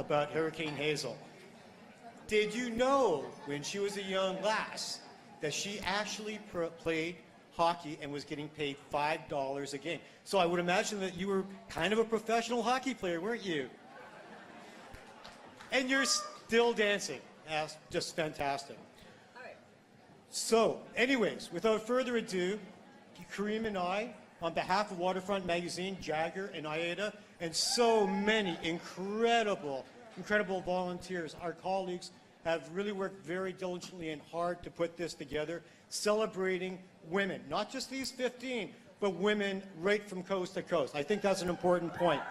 about Hurricane Hazel. Did you know when she was a young lass that she actually played hockey and was getting paid $5 a game? So I would imagine that you were kind of a professional hockey player, weren't you? And you're still dancing. That's just fantastic. All right. So, anyways, without further ado, Kareem and I, on behalf of Waterfront Magazine, Jagger and Aida, and so many incredible volunteers, our colleagues have really worked very diligently and hard to put this together, celebrating women, not just these 15, but women right from coast to coast. I think that's an important point.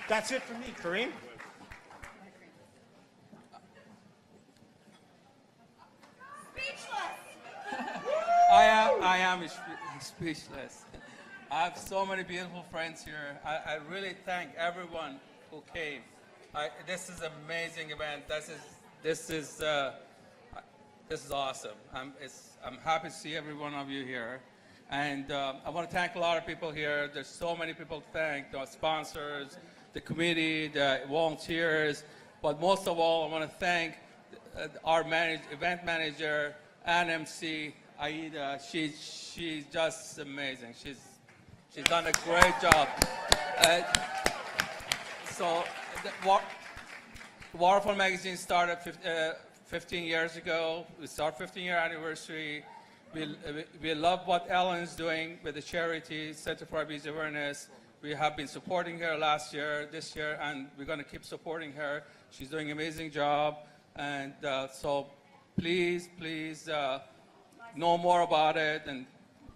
That's it for me, Kareem. I am speechless. I have so many beautiful friends here. I really thank everyone who came. This is an amazing event. This is awesome. I'm happy to see every one of you here. And I want to thank a lot of people here. There's so many people to thank, the sponsors, the committee, the volunteers. But most of all, I want to thank our event manager and MC, Aida. She's just amazing. She's done a great job. So Waterfront Magazine started 15 years ago. We started 15-year anniversary. We love what Ellen's doing with the charity Center for Abuse Awareness. We have been supporting her last year, this year, and we're going to keep supporting her. She's doing an amazing job. And so please know more about it and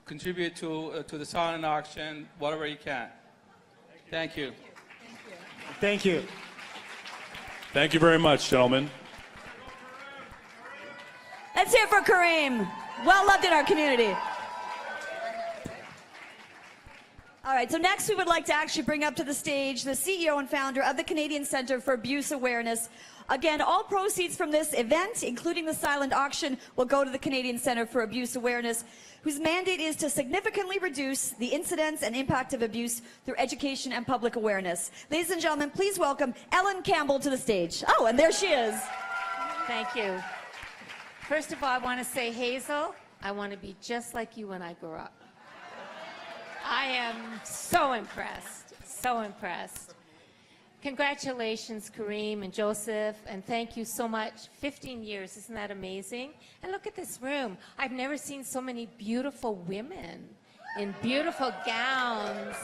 contribute to the silent auction, whatever you can. Thank you. Thank you. Thank you very much, gentlemen. Let's hear it for Kareem. Well loved in our community. All right, so next we would like to actually bring up to the stage the CEO and founder of the Canadian Centre for Abuse Awareness. Again, all proceeds from this event, including the silent auction, will go to the Canadian Centre for Abuse Awareness, whose mandate is to significantly reduce the incidence and impact of abuse through education and public awareness. Ladies and gentlemen, please welcome Ellen Campbell to the stage. Oh, and there she is. Thank you. First of all, I want to say, Hazel, I want to be just like you when I grow up. I am so impressed, so impressed. Congratulations, Kareem and Joseph, and thank you so much. 15 years, isn't that amazing? And look at this room. I've never seen so many beautiful women in beautiful gowns.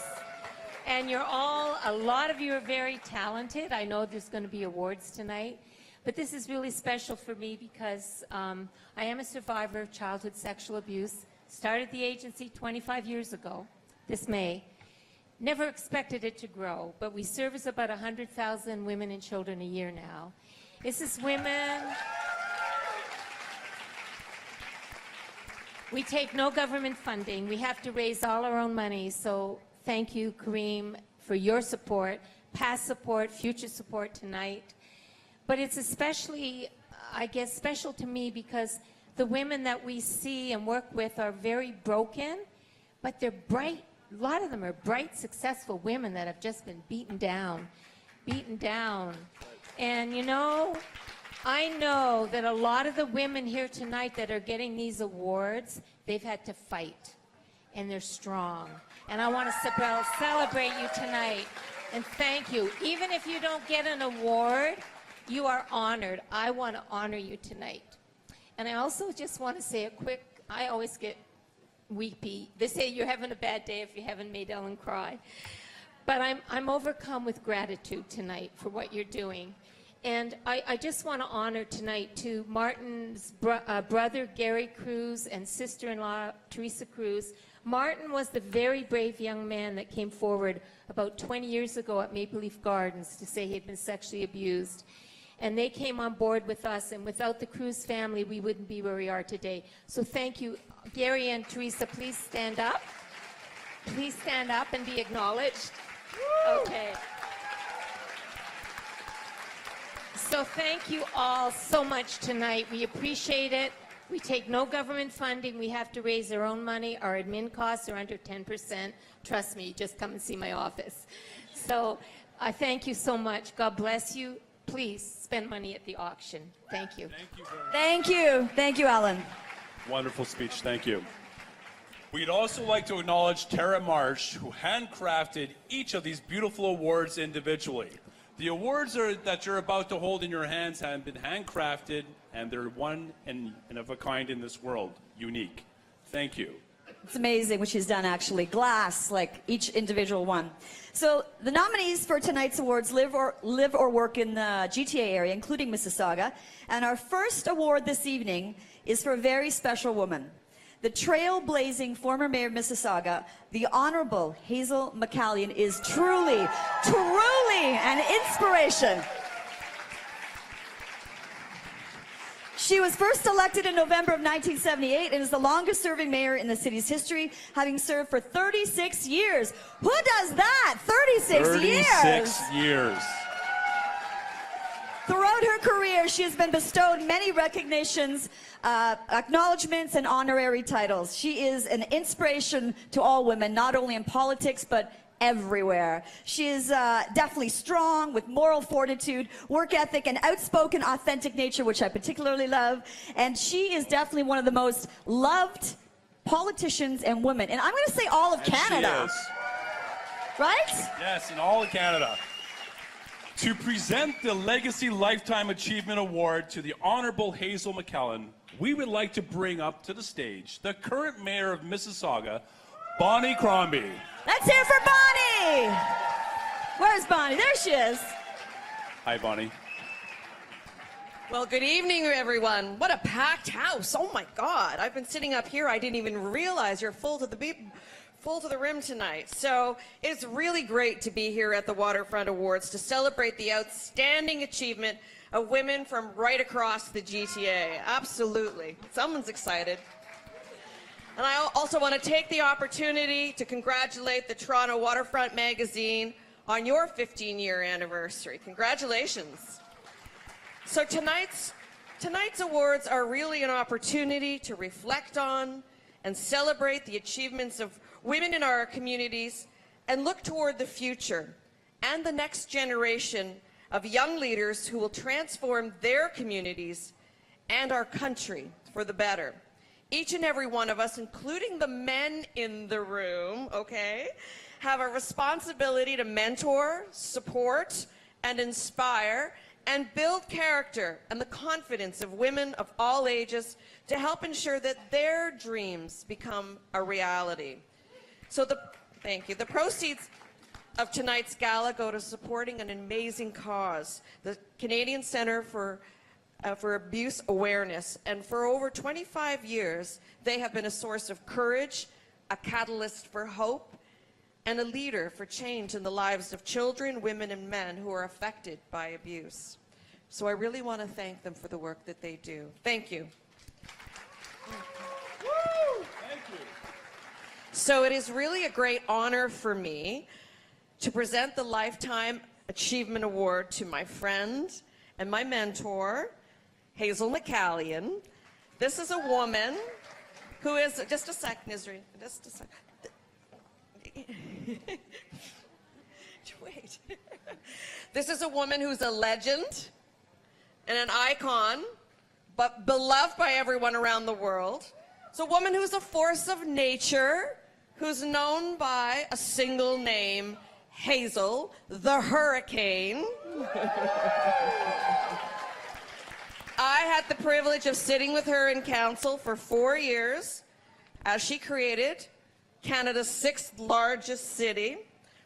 And you're all, a lot of you are very talented. I know there's going to be awards tonight. But this is really special for me because I am a survivor of childhood sexual abuse. Started the agency 25 years ago, this May. Never expected it to grow, but we service about 100,000 women and children a year now. This is women. We take no government funding. We have to raise all our own money. So thank you, Kareem, for your support, past support, future support tonight. But it's especially, I guess, special to me because the women that we see and work with are very broken, but they're bright. A lot of them are bright, successful women that have just been beaten down. And you know, I know that a lot of the women here tonight that are getting these awards, they've had to fight, and they're strong. And I want to celebrate you tonight, and thank you. Even if you don't get an award, you are honored. I want to honor you tonight. And I also just want to say a quick, I always get weepy. They say you're having a bad day if you haven't made Ellen cry. But I'm overcome with gratitude tonight for what you're doing. And I just want to honor tonight to Martin's brother, Gary Cruz, and sister-in-law, Teresa Cruz. Martin was the very brave young man that came forward about 20 years ago at Maple Leaf Gardens to say he had been sexually abused. And they came on board with us, and without the Cruz family, we wouldn't be where we are today. So thank you. Gary and Teresa, please stand up. Please stand up and be acknowledged. Okay. So thank you all so much tonight. We appreciate it. We take no government funding. We have to raise our own money. Our admin costs are under 10%. Trust me, just come and see my office. So I thank you so much. God bless you. Please spend money at the auction. Thank you. Thank you very much. Thank you. Thank you, Ellen. Wonderful speech. Thank you. We'd also like to acknowledge Tara Marsh, who handcrafted each of these beautiful awards individually. The awards that you're about to hold in your hands have been handcrafted, and they're one and of a kind in this world, unique. Thank you. It's amazing what she's done, actually. Glass, like each individual one. So the nominees for tonight's awards live or work in the GTA area, including Mississauga. And our first award this evening is for a very special woman. The trailblazing former mayor of Mississauga, the Honorable Hazel McCallion, is truly, truly an inspiration. She was first elected in November of 1978 and is the longest-serving mayor in the city's history, having served for 36 years. Who does that? 36 years! 36 years. Throughout her career, she has been bestowed many recognitions, acknowledgments, and honorary titles. She is an inspiration to all women, not only in politics, but everywhere. She is definitely strong, with moral fortitude, work ethic, and outspoken, authentic nature, which I particularly love. And she is definitely one of the most loved politicians and women. And I'm going to say all of Canada. She is. Right? Yes, in all of Canada. To present the Legacy Lifetime Achievement Award to the Honorable Hazel McCallion, we would like to bring up to the stage the current mayor of Mississauga, Bonnie Crombie. Let's hear for Bonnie! Where's Bonnie? There she is. Hi, Bonnie. Well, good evening, everyone. What a packed house. Oh, my God. I've been sitting up here. I didn't even realize you're full to the rim tonight. So it's really great to be here at the Waterfront Awards to celebrate the outstanding achievement of women from right across the GTA. Absolutely. Someone's excited. And I also want to take the opportunity to congratulate the Toronto Waterfront magazine on your 15-year anniversary. Congratulations. So tonight's awards are really an opportunity to reflect on and celebrate the achievements of women in our communities and look toward the future and the next generation of young leaders who will transform their communities and our country for the better. Each and every one of us, including the men in the room, okay, have a responsibility to mentor, support, and inspire, and build character and the confidence of women of all ages to help ensure that their dreams become a reality. So thank you. The proceeds of tonight's gala go to supporting an amazing cause, the Canadian Centre for Abuse Awareness. And for over 25 years, they have been a source of courage, a catalyst for hope, and a leader for change in the lives of children, women, and men who are affected by abuse. So I really want to thank them for the work that they do. Thank you. Woo! Thank you. So it is really a great honor for me to present the Lifetime Achievement Award to my friend and my mentor, Hazel McCallion. This is a woman who is, just a second, Israel, just a second. Wait. This is a woman who's a legend and an icon, but beloved by everyone around the world. It's a woman who's a force of nature, who's known by a single name, Hazel, the Hurricane. I had the privilege of sitting with her in council for 4 years as she created Canada's 6th largest city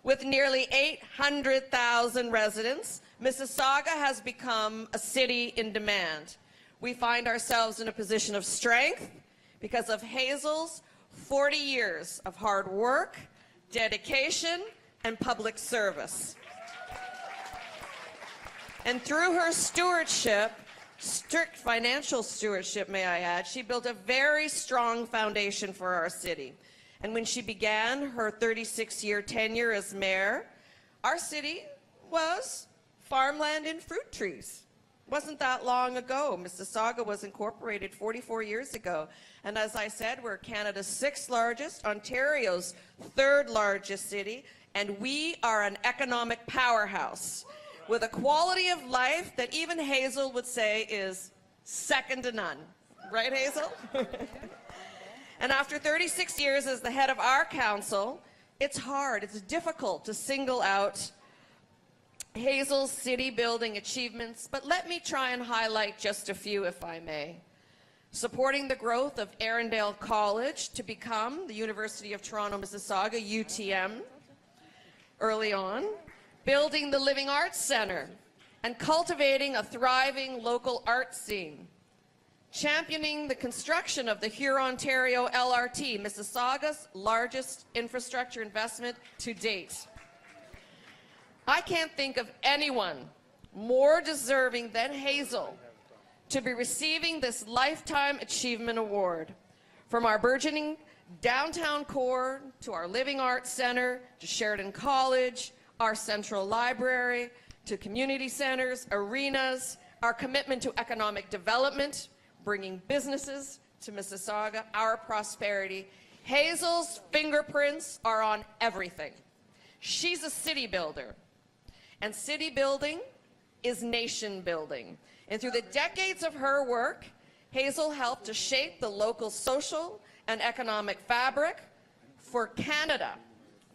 with nearly 800,000 residents. Mississauga has become a city in demand. We find ourselves in a position of strength because of Hazel's 40 years of hard work, dedication, and public service. And through her stewardship, strict financial stewardship, may I add, she built a very strong foundation for our city. And when she began her 36-year tenure as mayor, our city was farmland and fruit trees. Wasn't that long ago. Mississauga was incorporated 44 years ago. And as I said, we're Canada's 6th largest, Ontario's 3rd largest city, and we are an economic powerhouse with a quality of life that even Hazel would say is second to none. Right, Hazel? And after 36 years as the head of our council, it's hard, it's difficult to single out Hazel's city building achievements, but let me try and highlight just a few if I may. Supporting the growth of Arundel College to become the University of Toronto Mississauga, UTM, early on. Building the Living Arts Centre and cultivating a thriving local art scene. Championing the construction of the Hurontario LRT, Mississauga's largest infrastructure investment to date. I can't think of anyone more deserving than Hazel to be receiving this Lifetime Achievement Award. From our burgeoning downtown core to our Living Arts Centre, to Sheridan College, our Central Library, to community centers, arenas, our commitment to economic development, bringing businesses to Mississauga, our prosperity. Hazel's fingerprints are on everything. She's a city builder. And city building is nation building. And through the decades of her work, Hazel helped to shape the local social and economic fabric for Canada,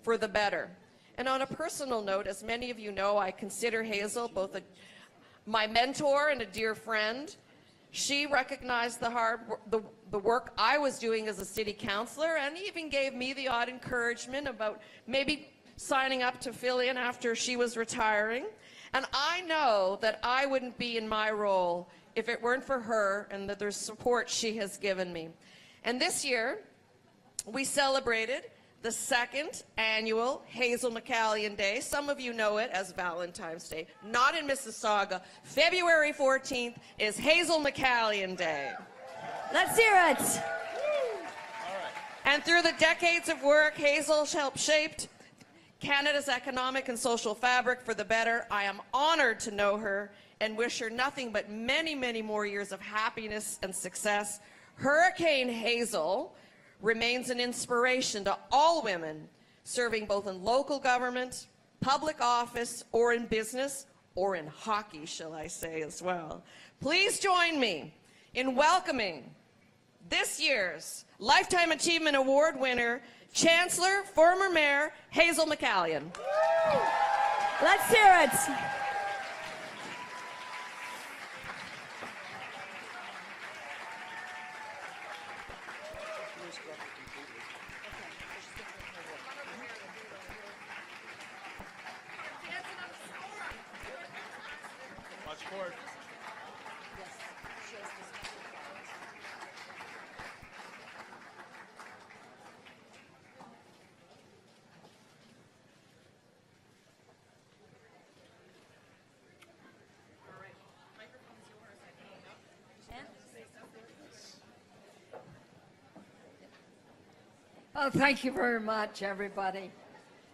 for the better. And on a personal note, as many of you know, I consider Hazel both my mentor and a dear friend. She recognized the work I was doing as a city councillor and even gave me the odd encouragement about maybe signing up to fill in after she was retiring. And I know that I wouldn't be in my role if it weren't for her and the support she has given me. And this year, we celebrated the 2nd annual Hazel McCallion Day. Some of you know it as Valentine's Day. Not in Mississauga. February 14th is Hazel McCallion Day. Let's hear it. And through the decades of work Hazel helped shape Canada's economic and social fabric for the better, I am honored to know her and wish her nothing but many, many more years of happiness and success. Hurricane Hazel remains an inspiration to all women serving both in local government, public office, or in business, or in hockey, shall I say, as well. Please join me in welcoming this year's Lifetime Achievement Award winner, Chancellor, former Mayor, Hazel McCallion. Let's hear it. Much forward. Oh, thank you very much, everybody.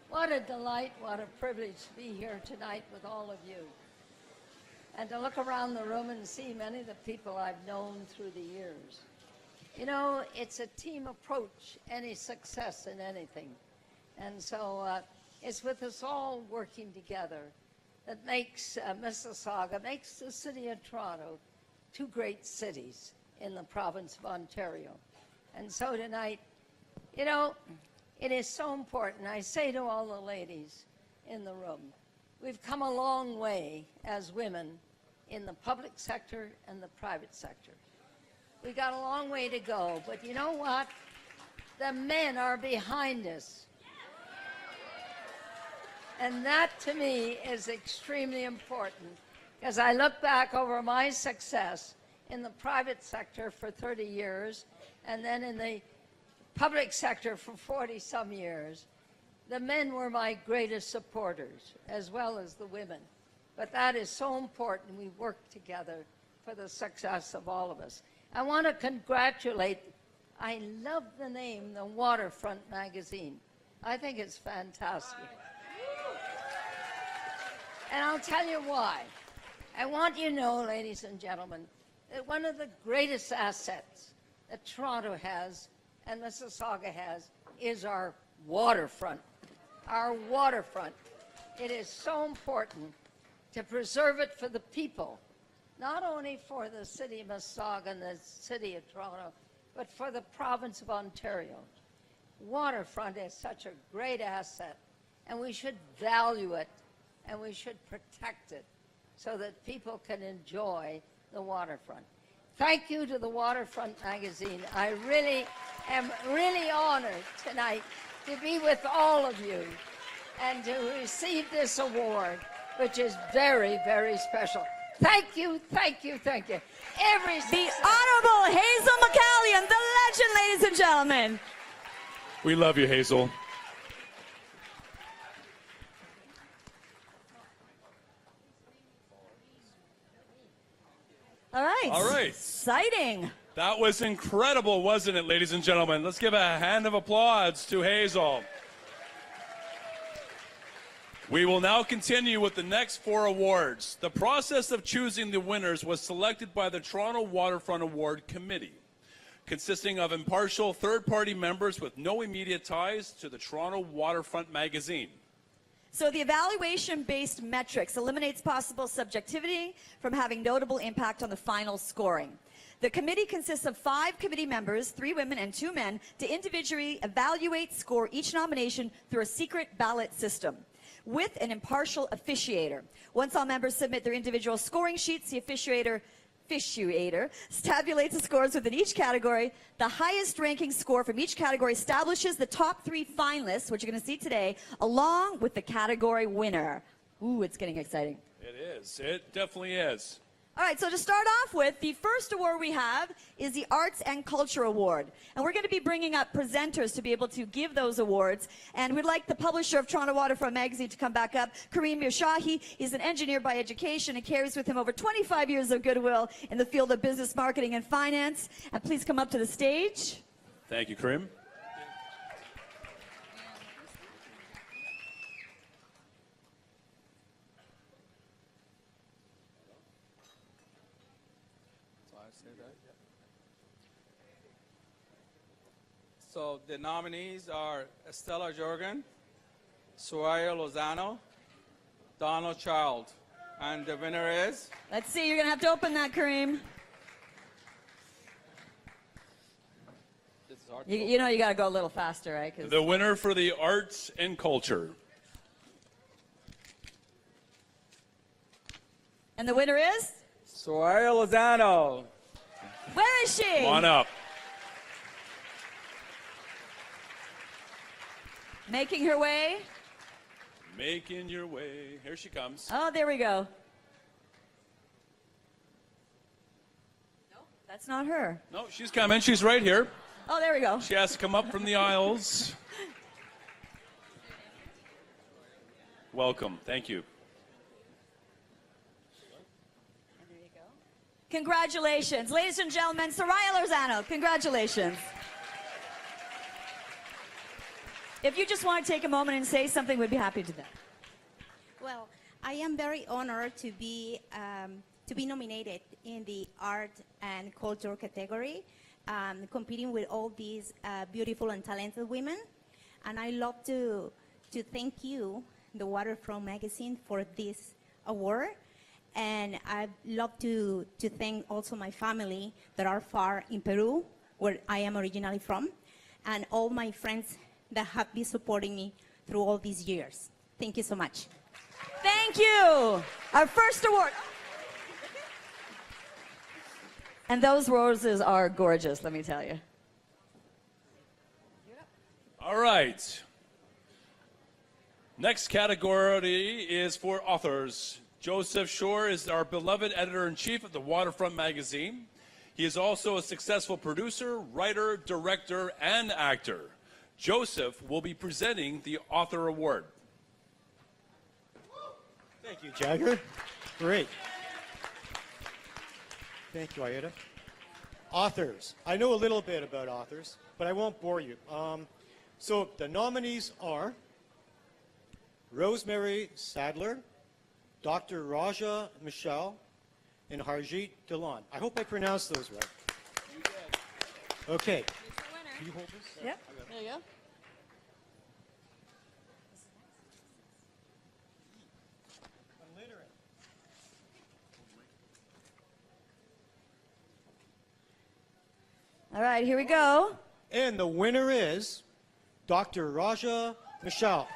What a delight, what a privilege to be here tonight with all of you. And to look around the room and see many of the people I've known through the years. You know, it's a team approach, any success in anything. And so it's with us all working together that makes Mississauga, makes the city of Toronto, 2 great cities in the province of Ontario. And so tonight, you know, it is so important. I say to all the ladies in the room, we've come a long way as women in the public sector and the private sector. We got a long way to go, but you know what? The men are behind us. And that to me is extremely important, because I look back over my success in the private sector for 30 years and then in the public sector for 40-some years. The men were my greatest supporters, as well as the women. But that is so important. We work together for the success of all of us. I want to congratulate, I love the name, the Waterfront magazine. I think it's fantastic. And I'll tell you why. I want you to know, ladies and gentlemen, that one of the greatest assets that Toronto has and Mississauga has is our waterfront. Our waterfront. It is so important to preserve it for the people, not only for the city of Mississauga and the city of Toronto, but for the province of Ontario. Waterfront is such a great asset, and we should value it, and we should protect it so that people can enjoy the waterfront. Thank you to the Waterfront magazine. I really am honored tonight to be with all of you and to receive this award, which is very, very special. Thank you, thank you, thank you. The Honorable Hazel McCallion, the legend, ladies and gentlemen. We love you, Hazel. All right. All right. Exciting. That was incredible, wasn't it, ladies and gentlemen? Let's give a hand of applause to Hazel. We will now continue with the next 4 awards. The process of choosing the winners was selected by the Toronto Waterfront Award Committee, consisting of impartial third-party members with no immediate ties to the Toronto Waterfront magazine. So the evaluation-based metrics eliminates possible subjectivity from having notable impact on the final scoring. The committee consists of 5 committee members, 3 women and 2 men, to individually evaluate, score each nomination through a secret ballot system with an impartial officiator. Once all members submit their individual scoring sheets, the officiator tabulates the scores within each category. The highest ranking score from each category establishes the top 3 finalists, which you're going to see today, along with the category winner. Ooh, it's getting exciting. It is. It definitely is. All right, so to start off with, the first award we have is the Arts and Culture Award. And we're going to be bringing up presenters to be able to give those awards. And we'd like the publisher of Toronto Waterfront Magazine to come back up. Kareem Mirshahi is an engineer by education and carries with him over 25 years of goodwill in the field of business, marketing, and finance. And please come up to the stage. Thank you, Kareem. So the nominees are Estella Jorgen, Soraya Lozano, Donald Child, and the winner is? Let's see, you're going to have to open that, Kareem. This is hard. You know you got to go a little faster, right? 'Cause The winner for the Arts and Culture. And the winner is? Soraya Lozano. Where is she? Come on up. Making her way. Making your way. Here she comes. Oh, there we go. No, that's not her. No, she's coming. She's right here. Oh, there we go. She has to come up from the aisles. Welcome. Thank you. There you go. Congratulations. Ladies and gentlemen, Soraya Lozano, congratulations. If you just want to take a moment and say something, we'd be happy to do that. Well, I am very honored to be nominated in the art and culture category, competing with all these beautiful and talented women. And I love to thank you, the Waterfront magazine, for this award. And I love to thank also my family that are far in Peru, where I am originally from, and all my friends that have been supporting me through all these years. Thank you so much. Thank you. Our first award. And those roses are gorgeous, let me tell you. All right. Next category is for authors. Joseph Shore is our beloved editor-in-chief of the Waterfront magazine. He is also a successful producer, writer, director, and actor. Joseph will be presenting the Author Award. Thank you, Jagger. Great. Thank you, Aida. Authors. I know a little bit about authors, but I won't bore you. So the nominees are Rosemary Sadler, Dr. Raja Michelle, and Harjeet Dhillon. I hope I pronounced those right. Okay. Can you hold this? Yep. There you go. All right, here we go. And the winner is Dr. Raja Michal.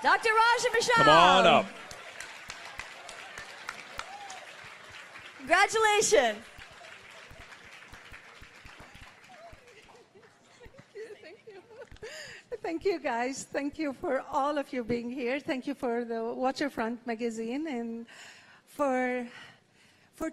Dr. Raja Michal. Come on up. Congratulations. Thank you, guys. Thank you for all of you being here. Thank you for the Waterfront magazine and for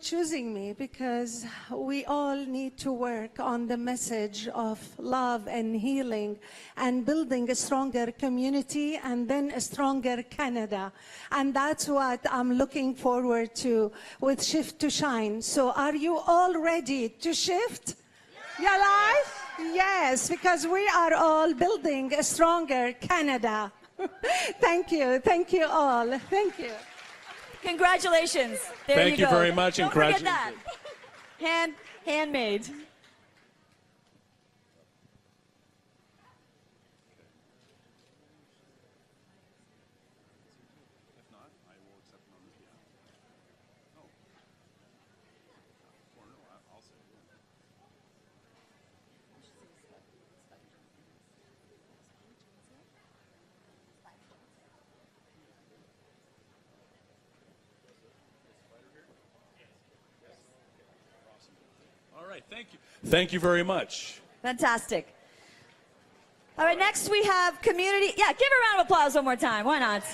choosing me, because we all need to work on the message of love and healing and building a stronger community and then a stronger Canada. And that's what I'm looking forward to with Shift to Shine. So are you all ready to shift your life? Yes, because we are all building a stronger Canada. Thank you. Thank you all. Thank you. Congratulations. There Thank you go. very much, and Don't forget that. Handmade. All right, thank you. Thank you very much. Fantastic. All right, next we have community. Yeah, give a round of applause one more time. Why not?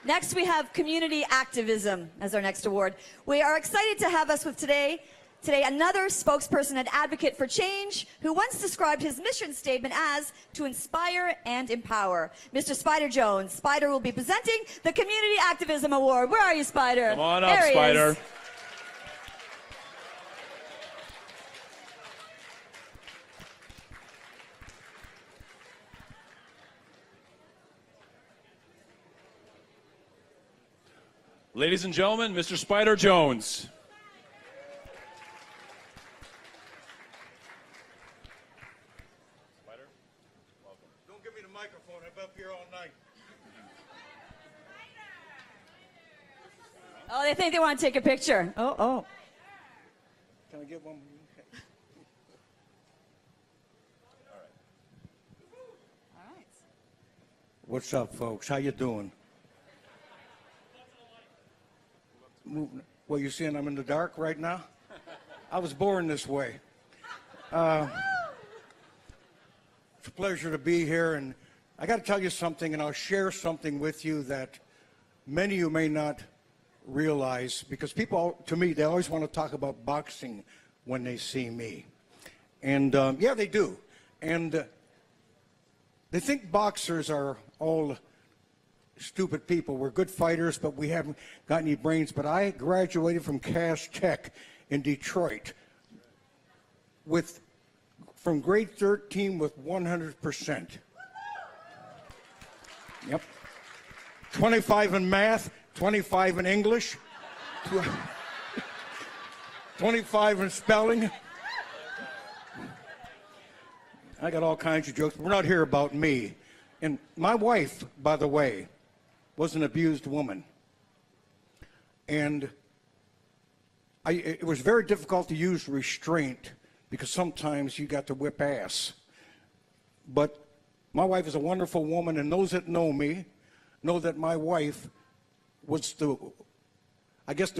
Next we have community activism as our next award. We are excited to have us with today another spokesperson and advocate for change who once described his mission statement as to inspire and empower. Mr. Spider Jones. Spider will be presenting the Community Activism Award. Where are you, Spider? Come on up, There he Spider. is. Ladies and gentlemen, Mr. Spider Jones. Don't give me the microphone. I'm up here all night. Oh, they think they want to take a picture. Oh. Can I get one? All right. What's up, folks? How you doing? Well, you seeing I'm in the dark right now? I was born this way. It's a pleasure to be here, and I got to tell you something, and I'll share something with you that many of you may not realize, because people, to me, they always want to talk about boxing when they see me. And yeah, they do. And they think boxers are all stupid people. We're good fighters, but we haven't got any brains. But I graduated from Cass Tech in Detroit from grade 13 with 100%. Yep. 25 in math, 25 in English, 25 in spelling. I got all kinds of jokes. We're not here about me. And my wife, by the way, was an abused woman. And it was very difficult to use restraint because sometimes you got to whip ass. But my wife is a wonderful woman, and those that know me know that my wife was the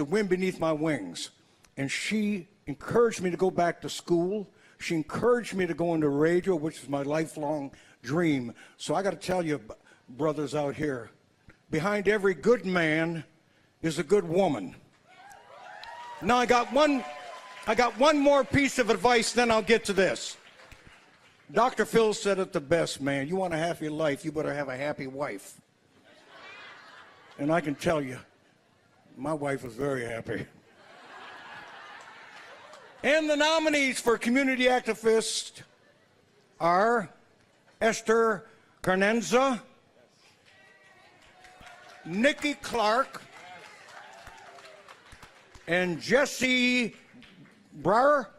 wind beneath my wings. And she encouraged me to go back to school. She encouraged me to go into radio, which is my lifelong dream. So I got to tell you, brothers out here, behind every good man is a good woman. Now I got one more piece of advice, then I'll get to this. Dr. Phil said it the best, man. You want a happy life, you better have a happy wife. And I can tell you, my wife was very happy. And the nominees for Community Activist are Esther Carnenza, Nikki Clark, and Jesse Brower.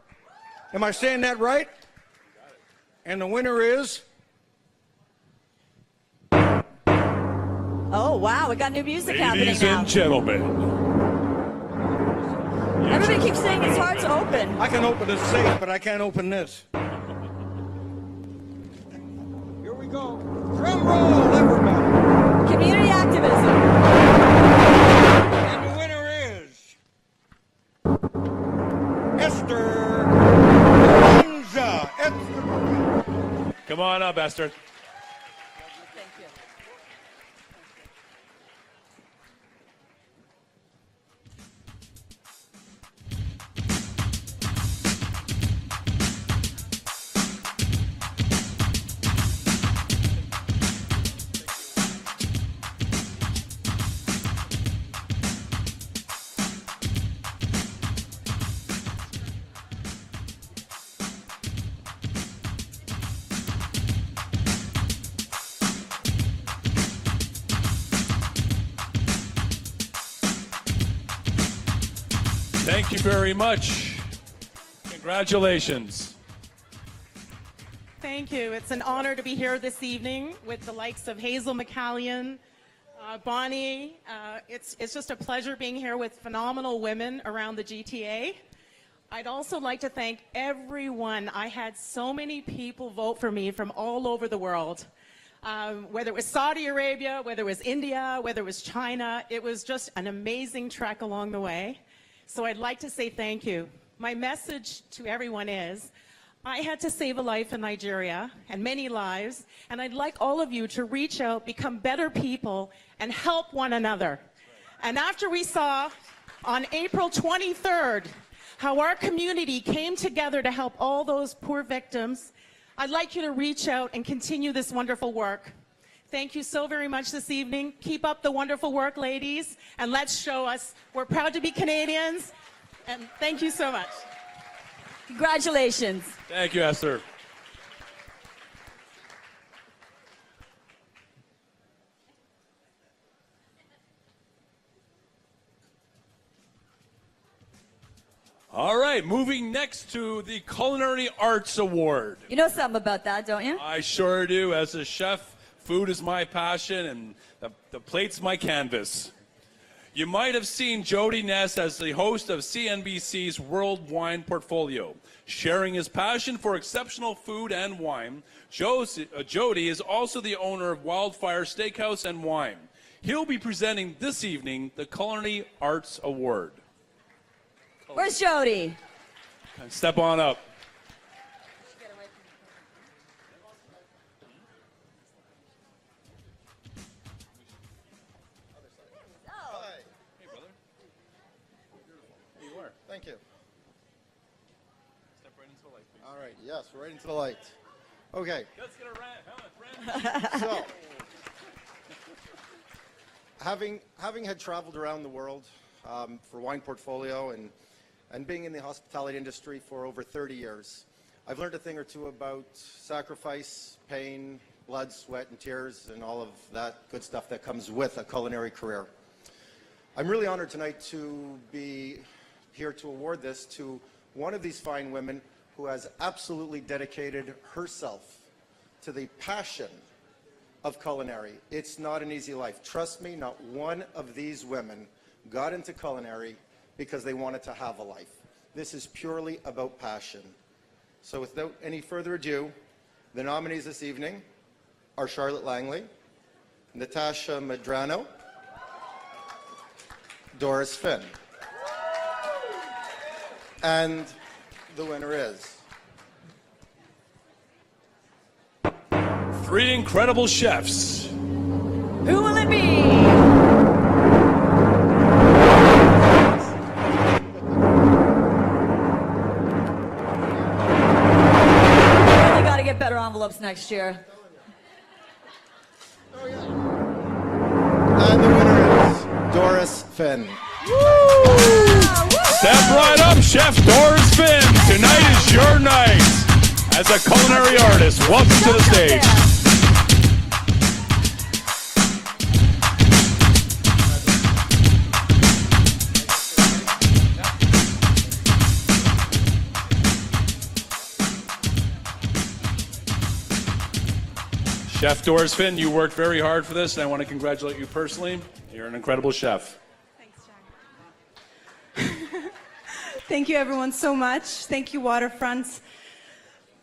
Am I saying that right? And the winner is? Oh, wow, we got new music happening Ladies now. and gentlemen, Everybody keeps saying it's hard to open. I can open this safe, but I can't open this. Here we go. Drum roll, everybody. Community activism. And the winner is Esther Lanza. Esther. come on up, Esther. Thank you very much. Congratulations. Thank you. It's an honor to be here this evening with the likes of Hazel McCallion, Bonnie. It's just a pleasure being here with phenomenal women around the GTA. I'd also like to thank everyone. I had so many people vote for me from all over the world. Whether it was Saudi Arabia, whether it was India, whether it was China, it was just an amazing trek along the way. So I'd like to say thank you. My message to everyone is, I had to save a life in Nigeria, and many lives, and I'd like all of you to reach out, become better people, and help one another. And after we saw on April 23rd how our community came together to help all those poor victims, I'd like you to reach out and continue this wonderful work. Thank you so very much this evening. Keep up the wonderful work, ladies, and let's show us we're proud to be Canadians. And thank you so much. Congratulations. Thank you, Esther. All right, moving next to the Culinary Arts Award. You know something about that, don't you? I sure do. As a chef, food is my passion, and the plate's my canvas. You might have seen Jody Ness as the host of CNBC's World Wine Portfolio. Sharing his passion for exceptional food and wine, Jody is also the owner of Wildfire Steakhouse and Wine. He'll be presenting this evening the Culinary Arts Award. Where's Jody? Step on up. Thank you. Step right into the light, please. All right, yes, right into the light. Okay. Let's get a rant. So, having had traveled around the world for Wine Portfolio and being in the hospitality industry for over 30 years, I've learned a thing or two about sacrifice, pain, blood, sweat, and tears, and all of that good stuff that comes with a culinary career. I'm really honored tonight to be here to award this to one of these fine women who has absolutely dedicated herself to the passion of culinary. It's not an easy life. Trust me, not one of these women got into culinary because they wanted to have a life. This is purely about passion. So without any further ado, the nominees this evening are Charlotte Langley, Natasha Medrano, Doris Finn. And the winner is... Three incredible chefs. Who will it be? We got to get better envelopes next year. And the winner is Doris Finn. Step right up, Chef Doris Finn. Tonight is your night. As a culinary artist, welcome to the stage. Chef Doris Finn, you worked very hard for this, and I want to congratulate you personally. You're an incredible chef. Thanks, Jack. Thank you, everyone, so much. Thank you, Waterfront.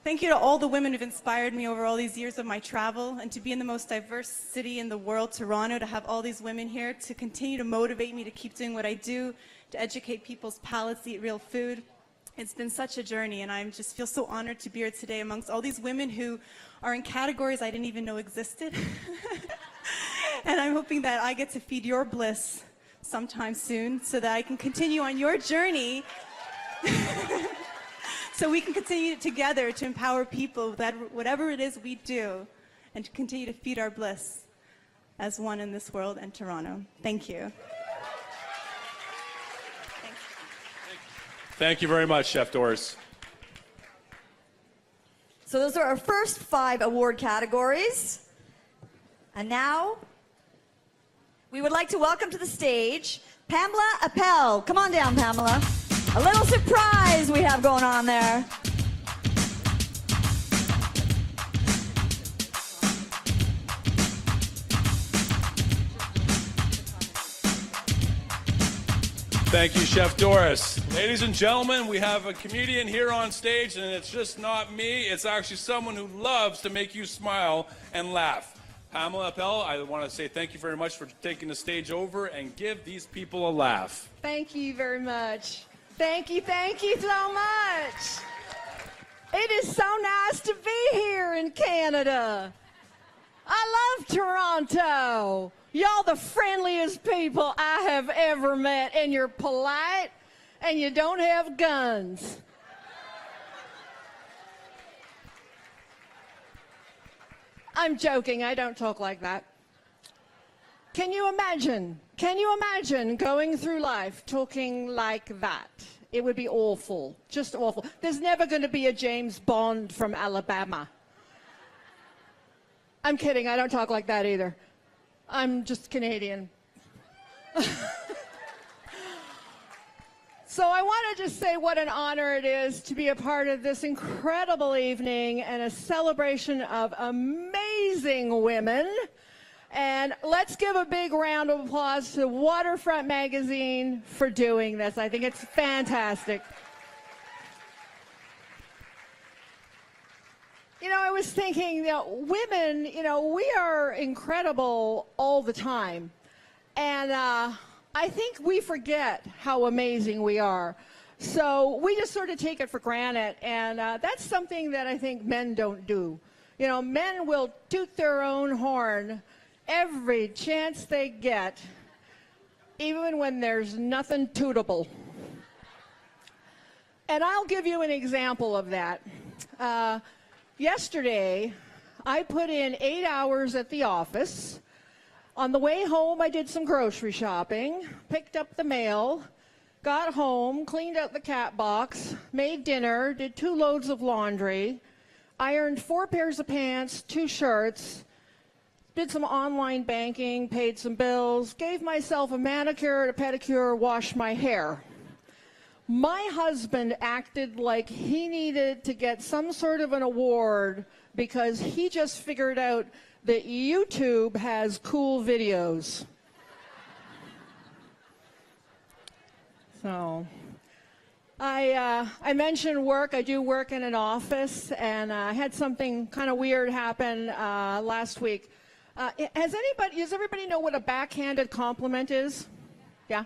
Thank you to all the women who've inspired me over all these years of my travel, and to be in the most diverse city in the world, Toronto, to have all these women here, to continue to motivate me to keep doing what I do, to educate people's palates to eat real food. It's been such a journey, and I just feel so honored to be here today amongst all these women who are in categories I didn't even know existed. And I'm hoping that I get to feed your bliss sometime soon so that I can continue on your journey so we can continue together to empower people that whatever it is we do and to continue to feed our bliss as one in this world and Toronto. Thank you. Thank you very much, Chef Doris. So those are our first 5 award categories. And now, we would like to welcome to the stage Pamela Appel. Come on down, Pamela. A little surprise we have going on there. Thank you, Chef Doris. Ladies and gentlemen, we have a comedian here on stage, and it's just not me. It's actually someone who loves to make you smile and laugh. Pamela Appel, I want to say thank you very much for taking the stage over and give these people a laugh. Thank you very much. Thank you so much. It is so nice to be here in Canada. I love Toronto. Y'all the friendliest people I have ever met, and you're polite, and you don't have guns. I'm joking, I don't talk like that. Can you imagine going through life talking like that? It would be awful, just awful. There's never going to be a James Bond from Alabama. I'm kidding, I don't talk like that either. I'm just Canadian. So I want to just say what an honor it is to be a part of this incredible evening and a celebration of amazing women. And let's give a big round of applause to Waterfront Magazine for doing this. I think it's fantastic. You know, I was thinking, women, we are incredible all the time. And I think we forget how amazing we are. So we just sort of take it for granted. And that's something that I think men don't do. Men will toot their own horn every chance they get, even when there's nothing tootable. And I'll give you an example of that. Yesterday, I put in 8 hours at the office. On the way home, I did some grocery shopping, picked up the mail, got home, cleaned out the cat box, made dinner, did 2 loads of laundry, ironed 4 pairs of pants, 2 shirts, did some online banking, paid some bills, gave myself a manicure and a pedicure, washed my hair. My husband acted like he needed to get some sort of an award because he just figured out that YouTube has cool videos. So I mentioned work. I do work in an office, and I had something kind of weird happen last week. Does everybody know what a backhanded compliment is? Yeah?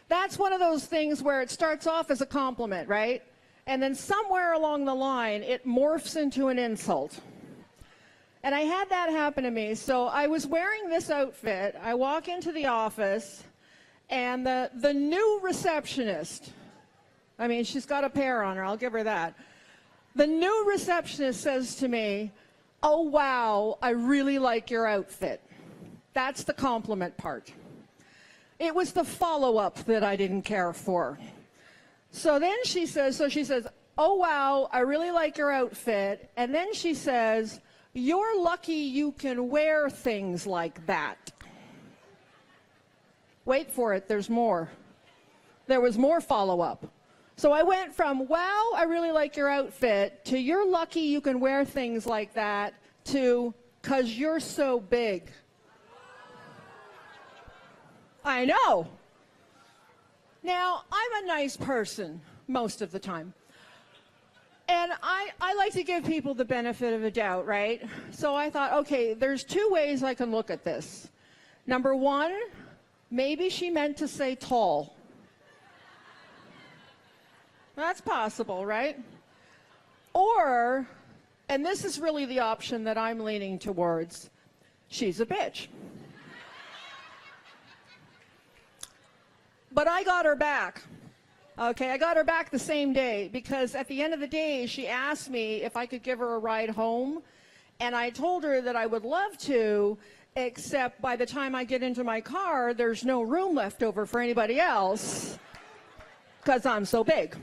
That's one of those things where it starts off as a compliment, right? And then somewhere along the line, it morphs into an insult. And I had that happen to me. So I was wearing this outfit. I walk into the office, and the new receptionist, I mean, she's got a pair on her, I'll give her that. The new receptionist says to me, "Oh, wow, I really like your outfit." That's the compliment part. It was the follow-up that I didn't care for. So then she says, "Oh, wow, I really like your outfit." And then she says, "You're lucky you can wear things like that." Wait for it, there's more. There was more follow-up. So I went from, "Wow, I really like your outfit," to "You're lucky you can wear things like that," to because you're so big. I know. Now, I'm a nice person most of the time. And I like to give people the benefit of the doubt, right? So I thought, okay, there's two ways I can look at this. Number one, maybe she meant to say tall. That's possible, right? Or, and this is really the option that I'm leaning towards, she's a bitch. But I got her back. Okay, I got her back the same day because at the end of the day, she asked me if I could give her a ride home. And I told her that I would love to, except by the time I get into my car, there's no room left over for anybody else because I'm so big.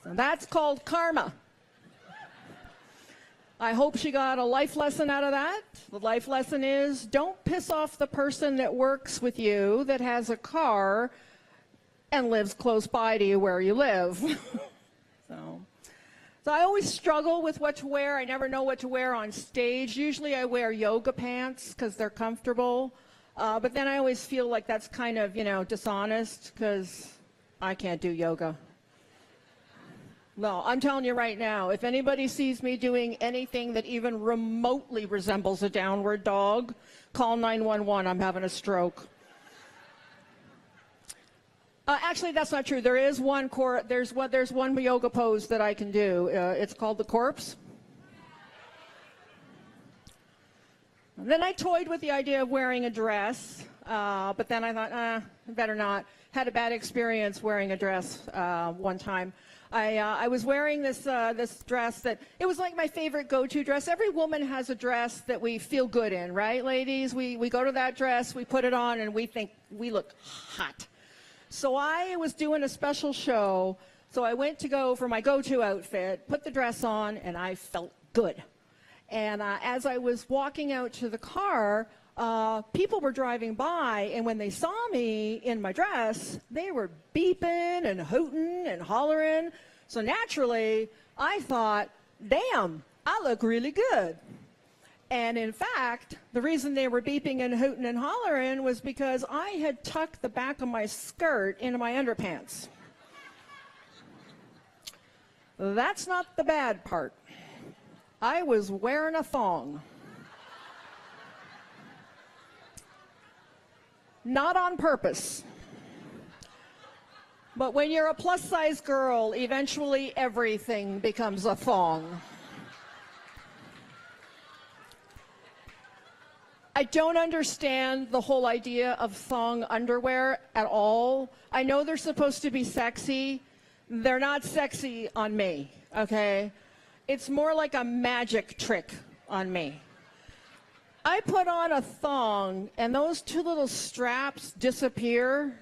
So that's called karma. I hope she got a life lesson out of that. The life lesson is don't piss off the person that works with you that has a car and lives close by to you where you live. So I always struggle with what to wear. I never know what to wear on stage. Usually I wear yoga pants because they're comfortable. But then I always feel like that's kind of, dishonest because I can't do yoga. No, I'm telling you right now, if anybody sees me doing anything that even remotely resembles a downward dog, call 911. I'm having a stroke. Actually, that's not true. There is one there's one yoga pose that I can do. It's called the corpse. And then I toyed with the idea of wearing a dress, but then I thought, better not. Had a bad experience wearing a dress one time. I was wearing this dress that, it was like my favorite go-to dress. Every woman has a dress that we feel good in, right, ladies? We go to that dress, we put it on, and we think we look hot. So I was doing a special show, so I went to go for my go-to outfit, put the dress on, and I felt good. And as I was walking out to the car, people were driving by, and when they saw me in my dress, they were beeping and hooting and hollering. So naturally, I thought, damn, I look really good. And in fact, the reason they were beeping and hooting and hollering was because I had tucked the back of my skirt into my underpants. That's not the bad part. I was wearing a thong. Not on purpose. But when you're a plus-size girl, eventually everything becomes a thong. I don't understand the whole idea of thong underwear at all. I know they're supposed to be sexy. They're not sexy on me, okay? It's more like a magic trick on me. I put on a thong, and those two little straps disappear,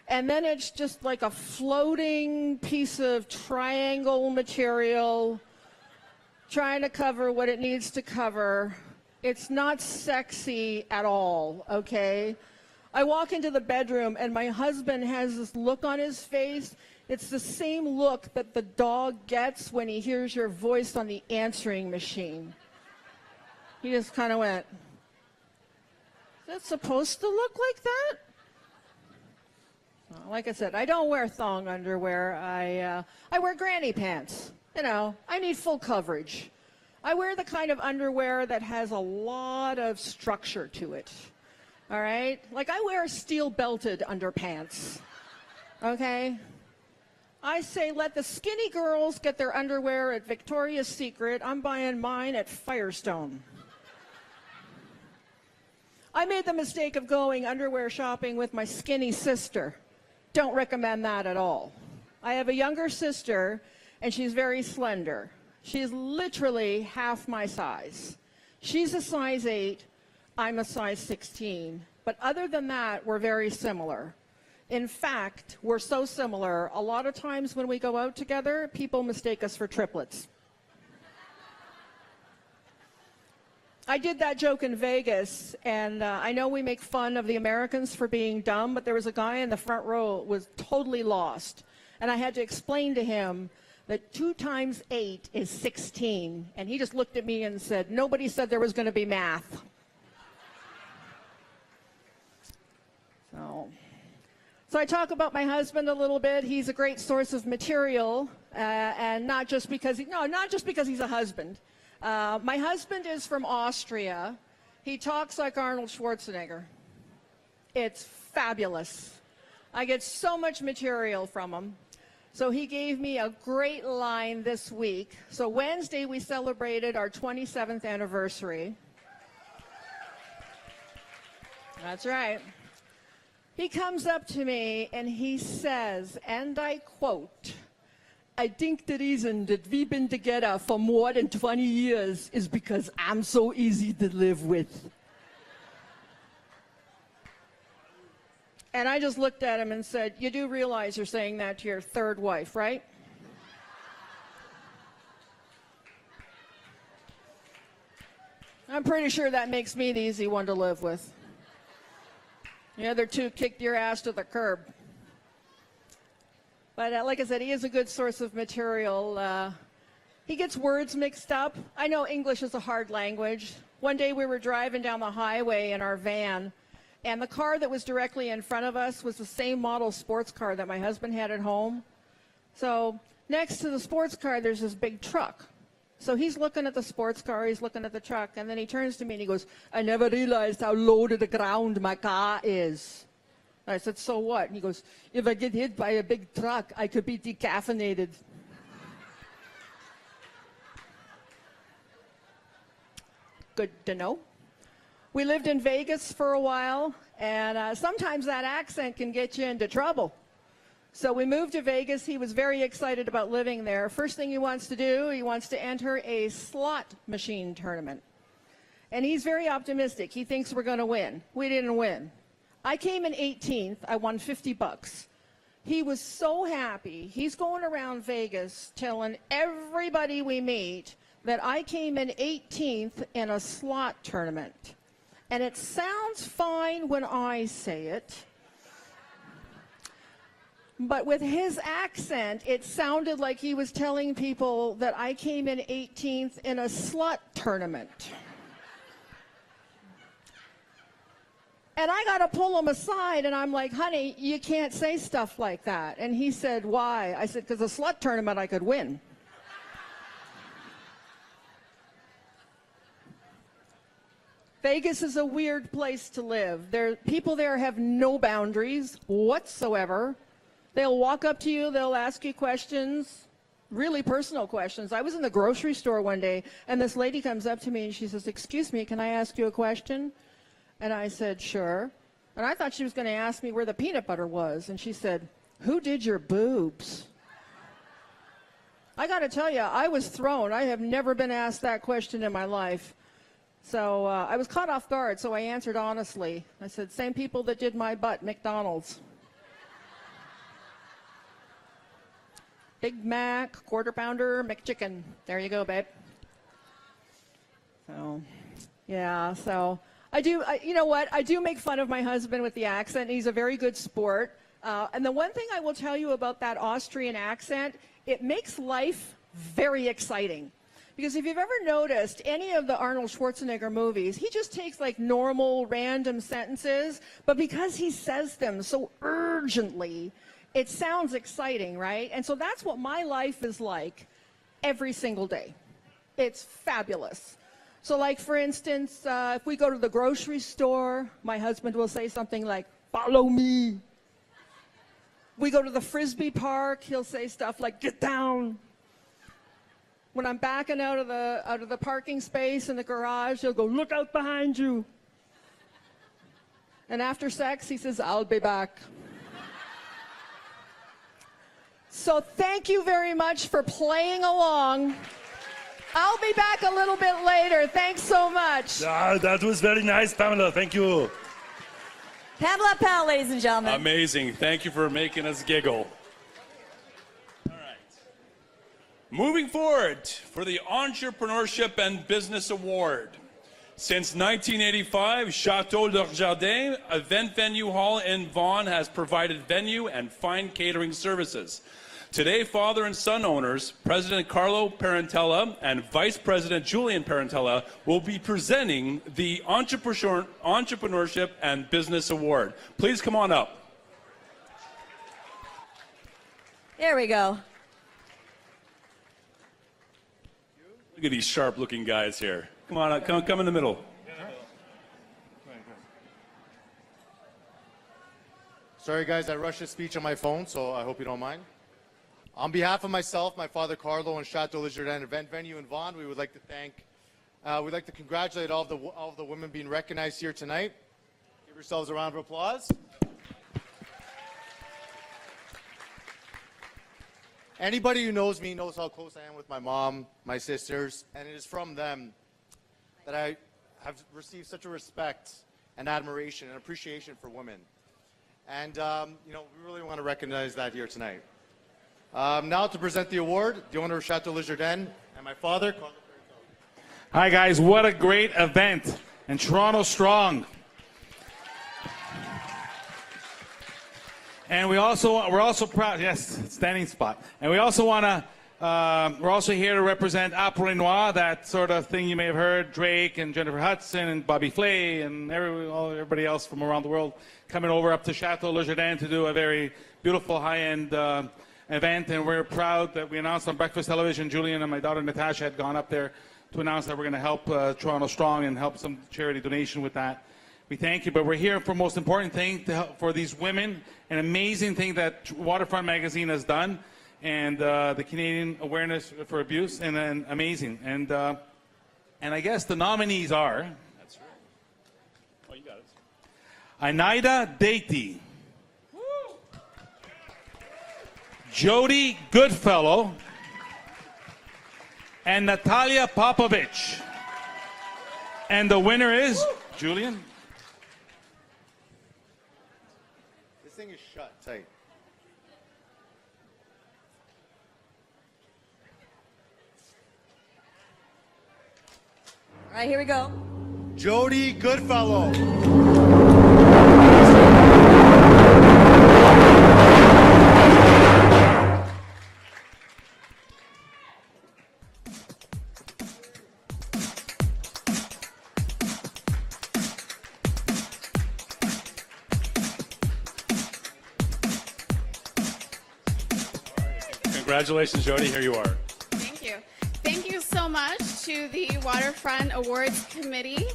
and then it's just like a floating piece of triangle material trying to cover what it needs to cover. It's not sexy at all, okay? I walk into the bedroom, and my husband has this look on his face. It's the same look that the dog gets when he hears your voice on the answering machine. He just kind of went, is it supposed to look like that? Like I said, I don't wear thong underwear. I wear granny pants. I need full coverage. I wear the kind of underwear that has a lot of structure to it. All right? Like I wear steel-belted underpants. Okay? I say let the skinny girls get their underwear at Victoria's Secret. I'm buying mine at Firestone. I made the mistake of going underwear shopping with my skinny sister. Don't recommend that at all. I have a younger sister, and she's very slender. She's literally half my size. She's a size 8. I'm a size 16. But other than that, we're very similar. In fact, we're so similar, a lot of times when we go out together, people mistake us for triplets. I did that joke in Vegas, and I know we make fun of the Americans for being dumb, but there was a guy in the front row who was totally lost. And I had to explain to him that 2 times 8 is 16. And he just looked at me and said, nobody said there was going to be math. So I talk about my husband a little bit. He's a great source of material, and not just because he's a husband. My husband is from Austria. He talks like Arnold Schwarzenegger. It's fabulous. I get so much material from him. So he gave me a great line this week. So Wednesday we celebrated our 27th anniversary. That's right. He comes up to me and he says, and I quote, "I think the reason that we've been together for more than 20 years is because I'm so easy to live with." And I just looked at him and said, you do realize you're saying that to your third wife, right? I'm pretty sure that makes me the easy one to live with. The other 2 kicked your ass to the curb. But like I said, he is a good source of material. He gets words mixed up. I know English is a hard language. One day we were driving down the highway in our van, and the car that was directly in front of us was the same model sports car that my husband had at home. So next to the sports car, there's this big truck. So he's looking at the sports car, he's looking at the truck, and then he turns to me and he goes, "I never realized how low to the ground my car is." I said, "So what?" And he goes, "If I get hit by a big truck, I could be decaffeinated." Good to know. We lived in Vegas for a while, and sometimes that accent can get you into trouble. So we moved to Vegas. He was very excited about living there. First thing he wants to do, he wants to enter a slot machine tournament. And he's very optimistic. He thinks we're going to win. We didn't win. I came in 18th. I won $50. He was so happy. He's going around Vegas telling everybody we meet that I came in 18th in a slot tournament. And it sounds fine when I say it. But with his accent, it sounded like he was telling people that I came in 18th in a slut tournament. And I got to pull him aside, and I'm like, "Honey, you can't say stuff like that." And he said, "Why?" I said, "Because a slut tournament I could win." Vegas is a weird place to live. People there have no boundaries whatsoever. They'll walk up to you, they'll ask you questions, really personal questions. I was in the grocery store one day, and this lady comes up to me and she says, "Excuse me, can I ask you a question?" And I said, "Sure." And I thought she was going to ask me where the peanut butter was. And she said, "Who did your boobs?" I got to tell you, I was thrown. I have never been asked that question in my life. So I was caught off guard, so I answered honestly. I said, "Same people that did my butt, McDonald's." Big Mac, quarter pounder, McChicken. There you go, babe. So, yeah, so you know what? I do make fun of my husband with the accent. He's a very good sport. And the one thing I will tell you about that Austrian accent, it makes life very exciting. Because if you've ever noticed any of the Arnold Schwarzenegger movies, he just takes like normal, random sentences, but because he says them so urgently, it sounds exciting, right? And so that's what my life is like every single day. It's fabulous. So like, for instance, if we go to the grocery store, my husband will say something like, "Follow me." We go to the Frisbee park, he'll say stuff like, "Get down." When I'm backing out of the parking space in the garage, he'll go, "Look out behind you." And after sex, he says, "I'll be back." So thank you very much for playing along. I'll be back a little bit later. Thanks so much. That was very nice, Pamela. Thank you. Pamela Powell, ladies and gentlemen. Amazing. Thank you for making us giggle. All right. Moving forward for the Entrepreneurship and Business Award. Since 1985, Chateau Le Jardin Event Venue Hall in Vaughan has provided venue and fine catering services. Today, father and son owners, President Carlo Parentella and Vice President Julian Parentella, will be presenting the Entrepreneurship and Business Award. Please come on up. There we go. Look at these sharp-looking guys here. Come on up, come in the middle. Sorry, guys, I rushed a speech on my phone, so I hope you don't mind. On behalf of myself, my father Carlo, and Chateau Le Jardin event venue in Vaughan, we would like to congratulate all of the women being recognized here tonight. Give yourselves a round of applause. Anybody who knows me knows how close I am with my mom, my sisters, and it is from them that I have received such a respect and admiration and appreciation for women. And, we really want to recognize that here tonight. Now to present the award, the owner of Chateau Le Jardin and my father, Carlo Parentella. Hi, guys. What a great event. And Toronto strong. And we're also proud, yes, standing spot. And we also want to, we're also here to represent Après Noir, that sort of thing you may have heard, Drake and Jennifer Hudson and Bobby Flay and everybody else from around the world coming over up to Chateau Le Jardin to do a very beautiful high-end event. And we're proud that we announced on Breakfast Television, Julian and my daughter Natasha had gone up there to announce that we're going to help Toronto Strong and help some charity donation with that. We thank you, but we're here for most important thing to help for these women, an amazing thing that Waterfront Magazine has done, and the Canadian Awareness for Abuse, and then amazing. And I guess the nominees are. That's right. Oh, you got it. Anaida Deiti, Jody Goodfellow, and Natalia Popovich. And the winner is Julian. This thing is shut tight. All right, here we go. Jody Goodfellow. Congratulations, Jody. Here you are. Thank you. Thank you so much to the Waterfront Awards Committee.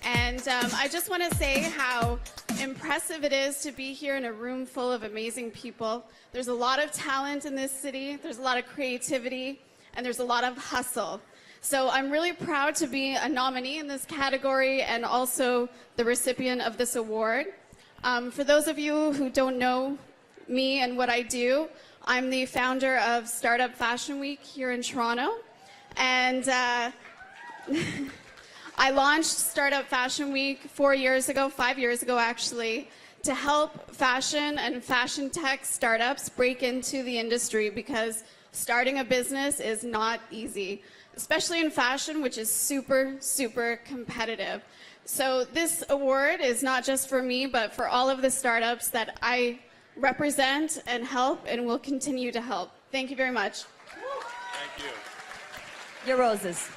And I just want to say how impressive it is to be here in a room full of amazing people. There's a lot of talent in this city. There's a lot of creativity. And there's a lot of hustle. So I'm really proud to be a nominee in this category and also the recipient of this award. For those of you who don't know me and what I do, I'm the founder of Startup Fashion Week here in Toronto. And I launched Startup Fashion Week 5 years ago actually, to help fashion and fashion tech startups break into the industry, because starting a business is not easy, especially in fashion, which is super, super competitive. So this award is not just for me, but for all of the startups that I represent and help and will continue to help. Thank you very much. Thank you. Your roses.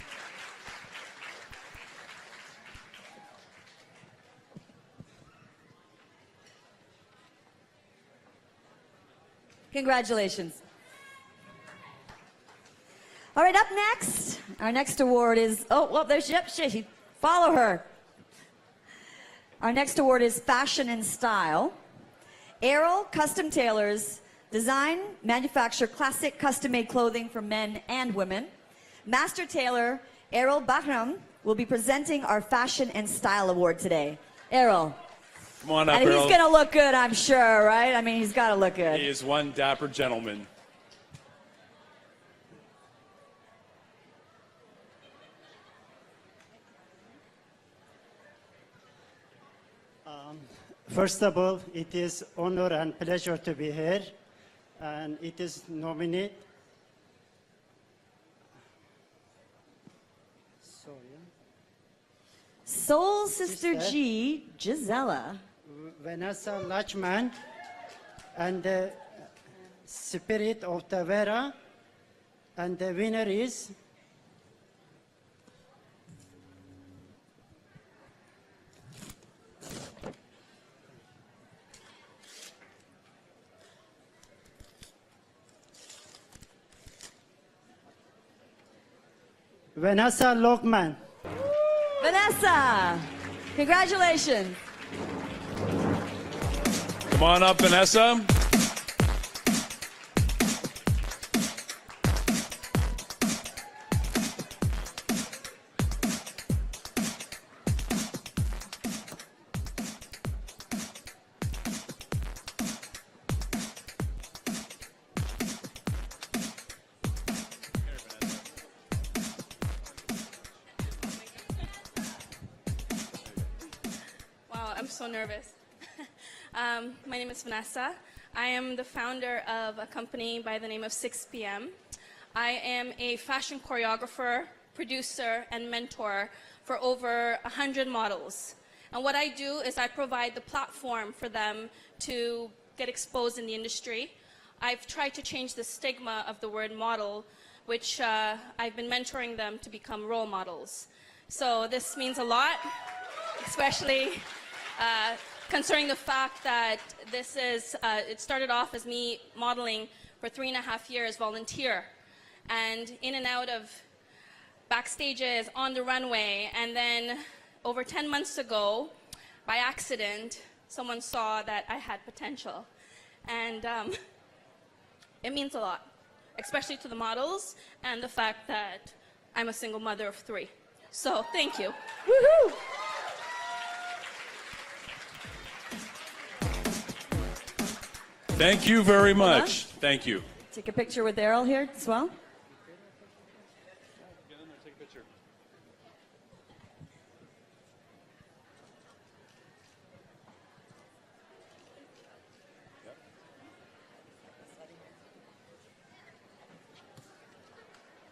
Congratulations. All right, up next, our next award is, oh, well, there's, yep, she, follow her. Our next award is Fashion and Style. Errol Custom Tailors design, manufacture classic custom-made clothing for men and women. Master tailor Errol Bahram will be presenting our Fashion and Style Award today. Errol. Come on up, And Errol. he's going to look good, I'm sure, right? I mean, he's got to look good. He is one dapper gentleman. First of all, it is honor and pleasure to be here, and it is nominated. Soul Sister G, Gisela. Vanessa Lachman, and Spirit of the Vera, and the winner is Vanessa Lokman. Vanessa, congratulations. Come on up, Vanessa. Wow, I'm so nervous. My name is Vanessa. I am the founder of a company by the name of 6 p.m. I am a fashion choreographer, producer, and mentor for over 100 models. And what I do is I provide the platform for them to get exposed in the industry. I've tried to change the stigma of the word model, which I've been mentoring them to become role models. So this means a lot, especially concerning the fact that this is, it started off as me modeling for 3.5 years, volunteer, and in and out of backstages, on the runway, and then over 10 months ago, by accident, someone saw that I had potential. And it means a lot, especially to the models, and the fact that I'm a single mother of 3. So thank you. Woohoo! Thank you very much. Thank you. Take a picture with Daryl here as well.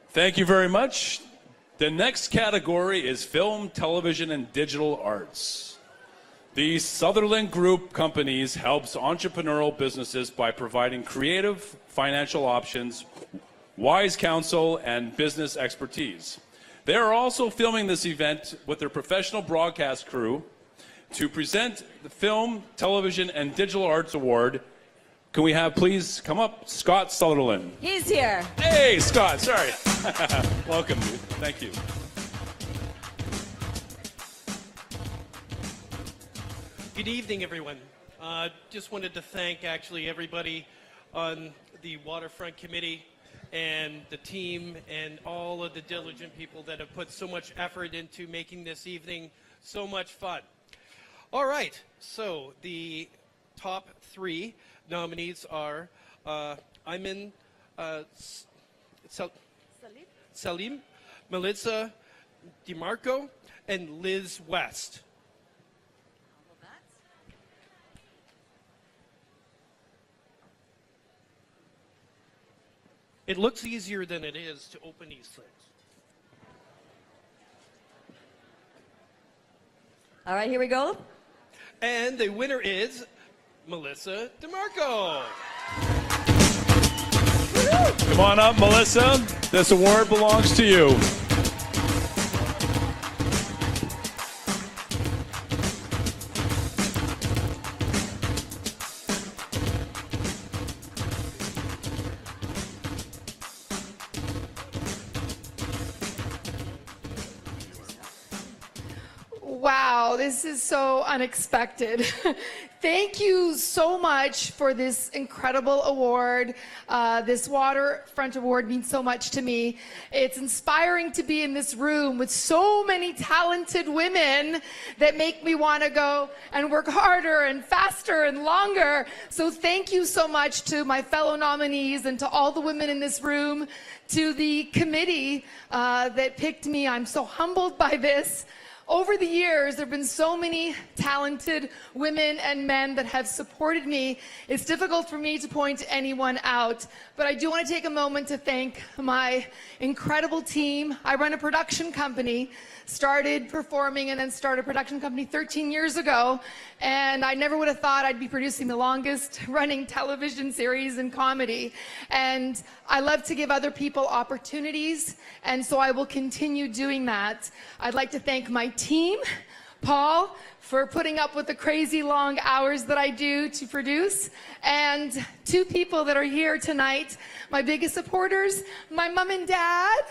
Thank you very much. The next category is film, television, and digital arts. The Sutherland Group companies helps entrepreneurial businesses by providing creative financial options, wise counsel, and business expertise. They are also filming this event with their professional broadcast crew to present the Film, Television, and Digital Arts Award. Can we have, please, come up, Scott Sutherland. He's here. Hey, Scott, sorry. Welcome, dude. Thank you. Good evening, everyone. Just wanted to thank actually everybody on the Waterfront Committee and the team and all of the diligent people that have put so much effort into making this evening so much fun. All right, so the top 3 nominees are Ayman Salim, Melissa DeMarco, and Liz West. It looks easier than it is to open these things. All right, here we go. And the winner is Melissa DeMarco. Come on up, Melissa. This award belongs to you. Wow, this is so unexpected. Thank you so much for this incredible award. This Waterfront Award means so much to me. It's inspiring to be in this room with so many talented women that make me want to go and work harder and faster and longer. So thank you so much to my fellow nominees and to all the women in this room, to the committee that picked me. I'm so humbled by this. Over the years, there have been so many talented women and men that have supported me. It's difficult for me to point anyone out, but I do want to take a moment to thank my incredible team. I run a production company, started performing and then started a production company 13 years ago, And I never would have thought I'd be producing the longest running television series in comedy. And I love to give other people opportunities, and so I will continue doing that. I'd like to thank my team, Paul, for putting up with the crazy long hours that I do to produce, and two people that are here tonight, my biggest supporters, my mom and dad.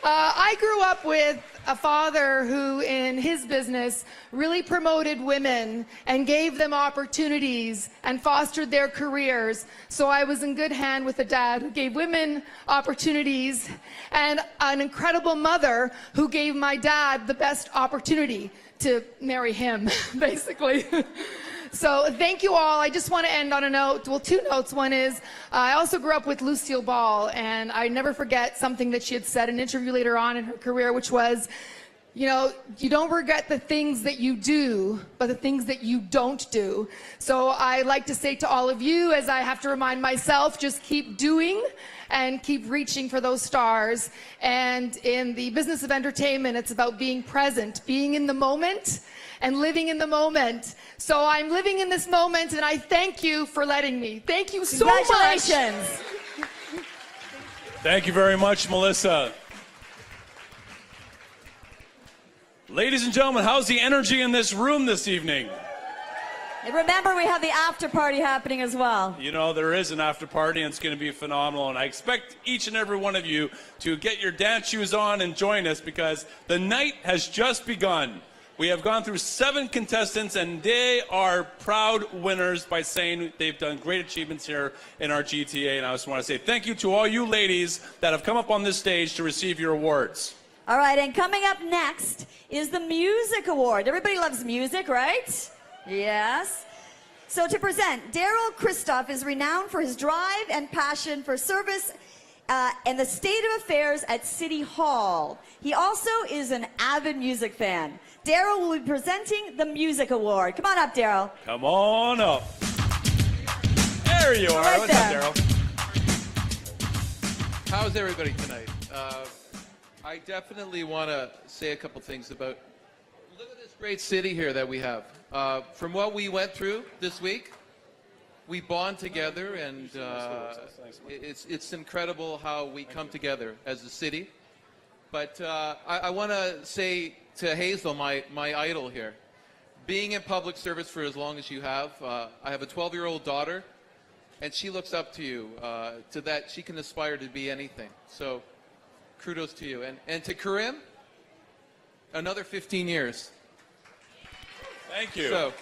I grew up with a father who, in his business, really promoted women and gave them opportunities and fostered their careers. So I was in good hand with a dad who gave women opportunities, and an incredible mother who gave my dad the best opportunity to marry him, basically. So thank you all. I just want to end on a note, well, two notes. One is, I also grew up with Lucille Ball, and I never forget something that she had said in an interview later on in her career, which was, you know, you don't regret the things that you do, but the things that you don't do. So I like to say to all of you, as I have to remind myself, just keep doing and keep reaching for those stars. And in the business of entertainment, it's about being present, being in the moment, and living in the moment. So I'm living in this moment, and I thank you for letting me. Thank you so much. Congratulations. Thank you very much, Melissa. Ladies and gentlemen, how's the energy in this room this evening? And remember, we have the after party happening as well. You know, there is an after party, and it's going to be phenomenal. And I expect each and every one of you to get your dance shoes on and join us, because the night has just begun. We have gone through 7 contestants, and they are proud winners by saying they've done great achievements here in our GTA. And I just want to say thank you to all you ladies that have come up on this stage to receive your awards. All right, and coming up next is the Music Award. Everybody loves music, right? Yes. So to present, Daryl Christoph is renowned for his drive and passion for service and the state of affairs at City Hall. He also is an avid music fan. Daryl will be presenting the Music Award. Come on up, Daryl. Come on up. There you are. Right What's there. up, Daryl? How's everybody tonight? I definitely want to say a couple things about, look at this great city here that we have. From what we went through this week, we bond together, and it's incredible how we come together as a city. But I want to say to Hazel, my idol here, being in public service for as long as you have, I have a 12-year-old daughter, and she looks up to you, to that she can aspire to be anything. So kudos to you. And to Karim, another 15 years. Thank you. So,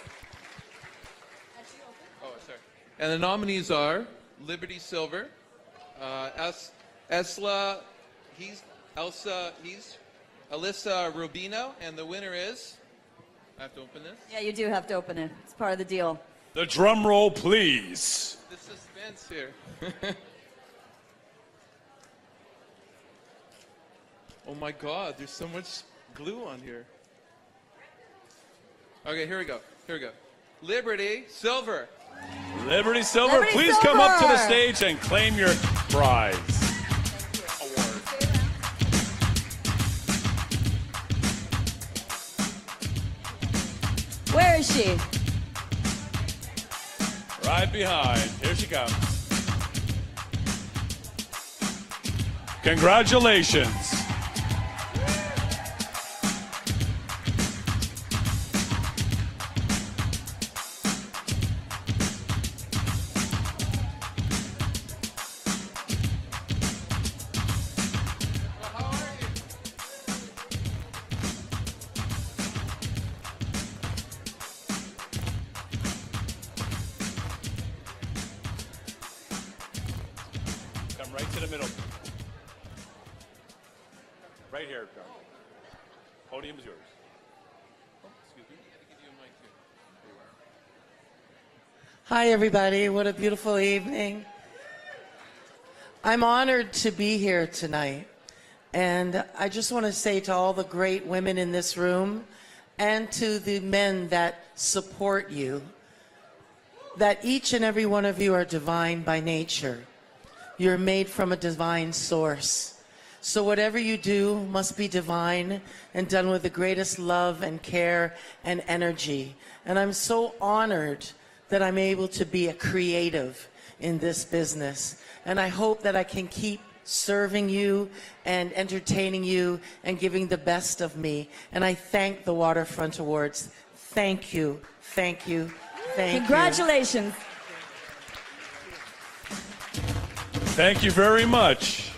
sorry. And the nominees are Liberty Silver, Alyssa Rubino, and the winner is, I have to open this? Yeah, you do have to open it. It's part of the deal. The drum roll, please. The suspense here. Oh my God, there's so much glue on here. Okay, here we go. Liberty Silver. Liberty Silver, Liberty please come up to the Silver. stage and claim your prize. Where is she? Right behind. Here she comes. Congratulations. Come right to the middle. Right here, Carl. Podium is yours. Oh, excuse me. Hi, everybody. What a beautiful evening. I'm honored to be here tonight. And I just want to say to all the great women in this room and to the men that support you, that each and every one of you are divine by nature. You're made from a divine source. So whatever you do must be divine and done with the greatest love and care and energy. And I'm so honored that I'm able to be a creative in this business. And I hope that I can keep serving you and entertaining you and giving the best of me. And I thank the Waterfront Awards. Thank you, thank you, thank you. Congratulations. Thank you very much.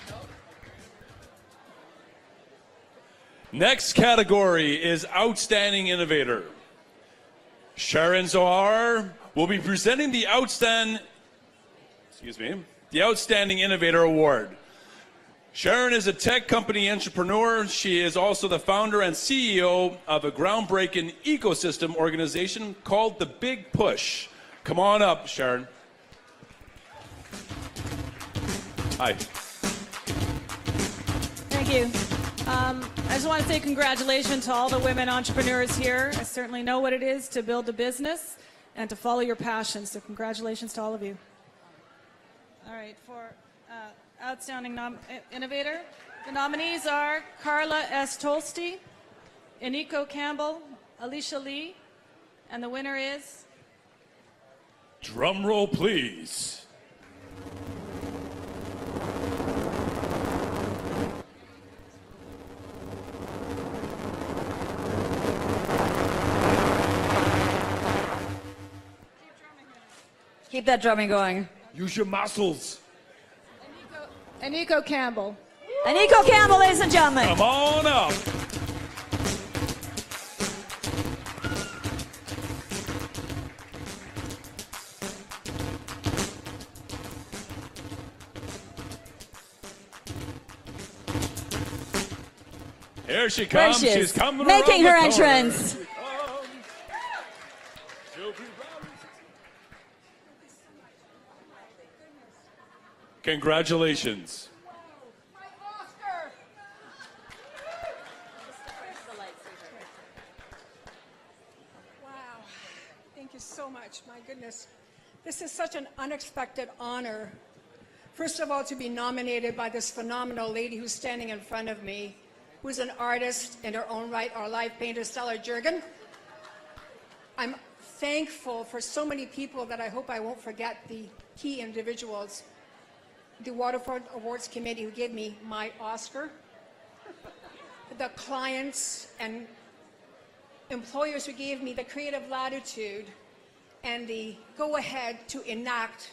Next category is Outstanding Innovator. Sharon Zohar will be presenting the Outstanding Innovator Award. Sharon is a tech company entrepreneur. She is also the founder and CEO of a groundbreaking ecosystem organization called The Big Push. Come on up, Sharon. Hi. Thank you. I just want to say congratulations to all the women entrepreneurs here. I certainly know what it is to build a business and to follow your passion. So congratulations to all of you. All right, for Outstanding Innovator, the nominees are Carla S. Tolsty, Iniko Campbell, Alicia Lee, and the winner is... Drum roll, please. Keep that drumming going. Use your muscles. Iniko Campbell. Iniko Campbell, ladies and gentlemen. Come on up. Here she comes. There she is. She's coming making around her the corner. entrance. Congratulations. Wow. Thank you so much. My goodness. This is such an unexpected honor. First of all, to be nominated by this phenomenal lady who's standing in front of me, who's an artist in her own right, our live painter, Stella Jurgen. I'm thankful for so many people that I hope I won't forget the key individuals. The Waterfront Awards Committee who gave me my Oscar, the clients and employers who gave me the creative latitude and the go-ahead to enact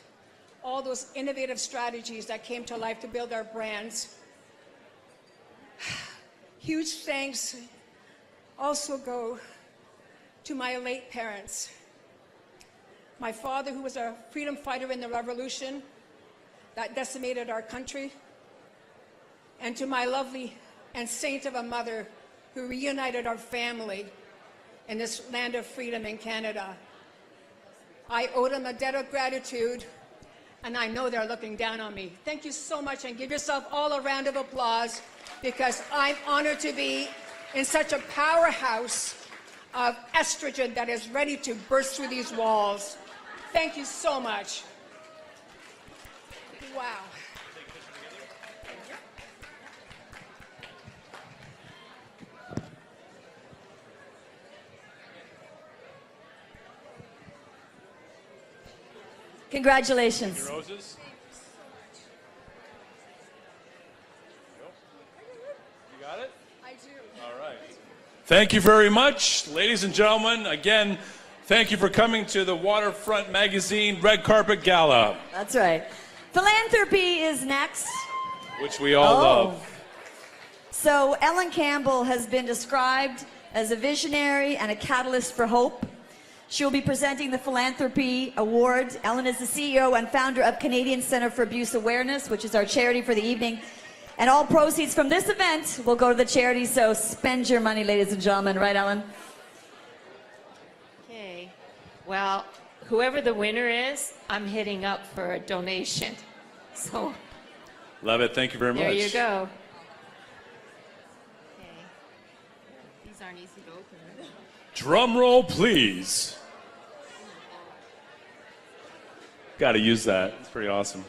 all those innovative strategies that came to life to build our brands. Huge thanks also go to my late parents. My father, who was a freedom fighter in the revolution that decimated our country, and to my lovely and saint of a mother who reunited our family in this land of freedom in Canada. I owe them a debt of gratitude, and I know they're looking down on me. Thank you so much, and give yourself all a round of applause, because I'm honored to be in such a powerhouse of estrogen that is ready to burst through these walls. Thank you so much. Wow. Congratulations. Roses. You got it? I do. All right. Thank you very much, ladies and gentlemen. Again, thank you for coming to the Waterfront Magazine Red Carpet Gala. That's right. Philanthropy is next. Which we all love. So Ellen Campbell has been described as a visionary and a catalyst for hope. She will be presenting the Philanthropy Award. Ellen is the CEO and founder of Canadian Centre for Abuse Awareness, which is our charity for the evening. And all proceeds from this event will go to the charity, so spend your money, ladies and gentlemen. Right, Ellen? Okay. Well, whoever the winner is, I'm hitting up for a donation. So Love it. Thank you very much. there you go. Okay. These aren't easy to open. Drum roll, please. Got to use that. It's pretty awesome.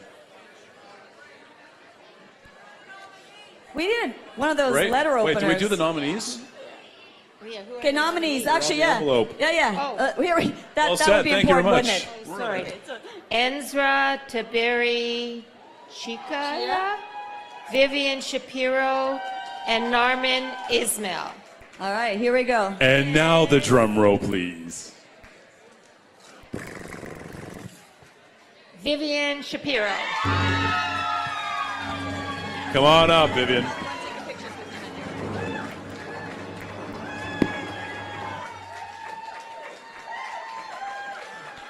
We need one of those Right? letter Wait, openers. do we do the nominees? Okay, nominees. Actually, yeah. Envelope. Yeah. Here that All that set. would be Thank you very important, much. wouldn't it? Sorry. Enzra Taberi Chikaya, Vivian Shapiro, and Narman Ismail. All right, here we go. And now the drum roll, please. Vivian Shapiro. Come on up, Vivian.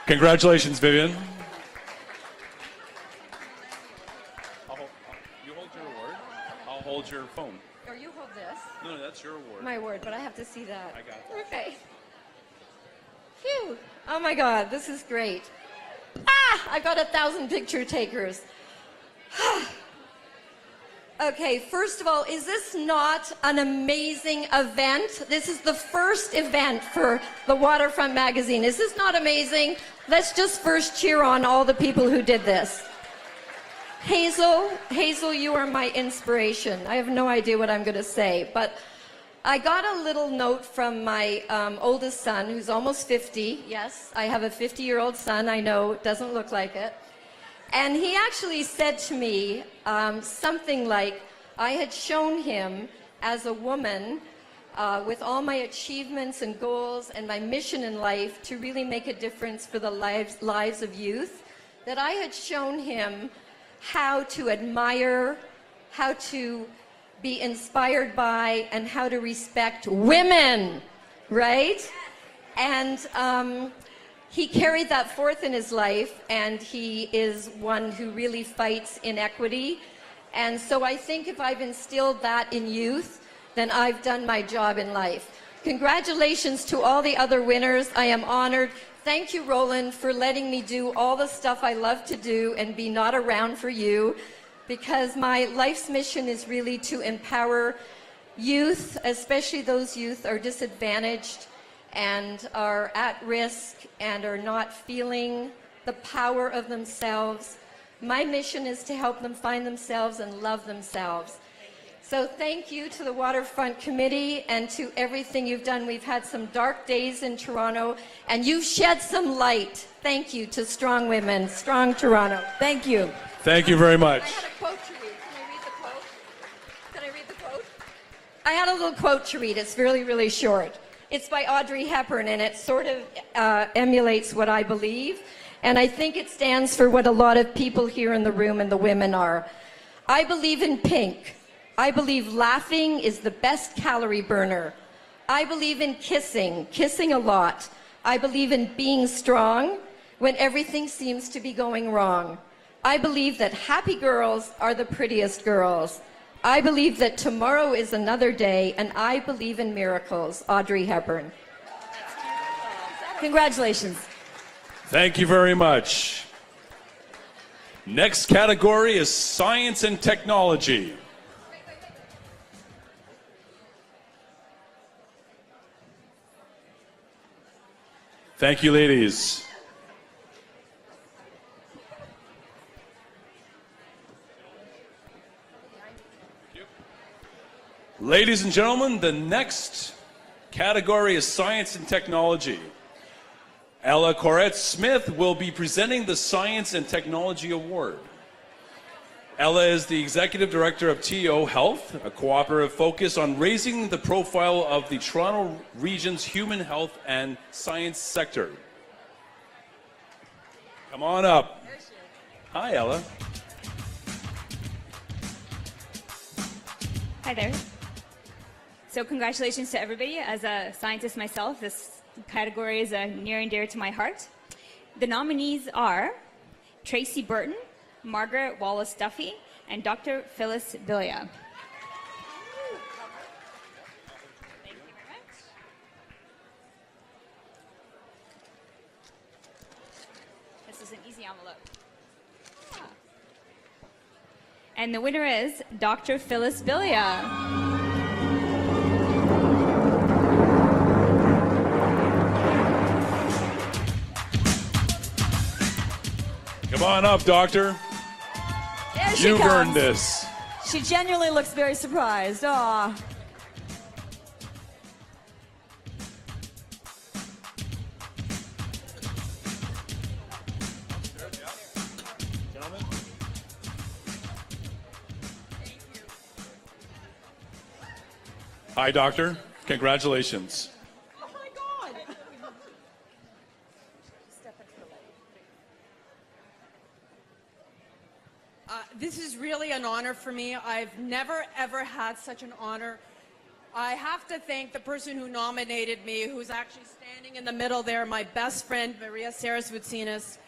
Congratulations, Vivian. You hold your award. I'll hold your phone. Or you hold this. No, that's your award. My word, but I have to see that. I got it. Okay. Phew. Oh my God, this is great. Ah, I got 1,000 picture takers. Okay, first of all, is this not an amazing event? This is the first event for the Waterfront magazine. Is this not amazing? Let's just first cheer on all the people who did this. Hazel, you are my inspiration. I have no idea what I'm going to say, but I got a little note from my oldest son, who's almost 50. Yes, I have a 50-year-old son. I know, it doesn't look like it. And he actually said to me something like, I had shown him as a woman with all my achievements and goals and my mission in life to really make a difference for the lives of youth, that I had shown him how to admire, how to be inspired by, and how to respect women, right? And he carried that forth in his life, and he is one who really fights inequity. And so I think if I've instilled that in youth, then I've done my job in life. Congratulations to all the other winners. I am honored. Thank you, Roland, for letting me do all the stuff I love to do and be not around for you, because my life's mission is really to empower youth, especially those youth are disadvantaged and are at risk and are not feeling the power of themselves. My mission is to help them find themselves and love themselves. So thank you to the Waterfront Committee and to everything you've done. We've had some dark days in Toronto, and you've shed some light. Thank you to Strong Women, Strong Toronto. Thank you. Thank you very much. I had a quote to read. Can I read the quote? Can I read the quote? I had a little quote to read. It's really, really short. It's by Audrey Hepburn, and it sort of emulates what I believe. And I think it stands for what a lot of people here in the room and the women are. I believe in pink. I believe laughing is the best calorie burner. I believe in kissing a lot. I believe in being strong when everything seems to be going wrong. I believe that happy girls are the prettiest girls. I believe that tomorrow is another day, and I believe in miracles. Audrey Hepburn. Congratulations. Thank you very much. Next category is science and technology. Thank you, ladies. Ladies and gentlemen, the next category is science and technology. Ella Corrett-Smith will be presenting the Science and Technology Award. Ella is the Executive Director of TO Health, a cooperative focus on raising the profile of the Toronto region's human health and science sector. Come on up. Hi, Ella. Hi there. So congratulations to everybody. As a scientist myself, this category is near and dear to my heart. The nominees are Tracy Burton, Margaret Wallace Duffy, and Dr. Phyllis Villia. Thank you very much. This is an easy envelope. And the winner is Dr. Phyllis Villia. Come on up, Doctor. There she You've comes. earned this. She genuinely looks very surprised. Aw. Hi, Doctor. Congratulations. This is really an honor for me. I've never, ever had such an honor. I have to thank the person who nominated me, who's actually standing in the middle there, my best friend, Maria Sarasvutsinas.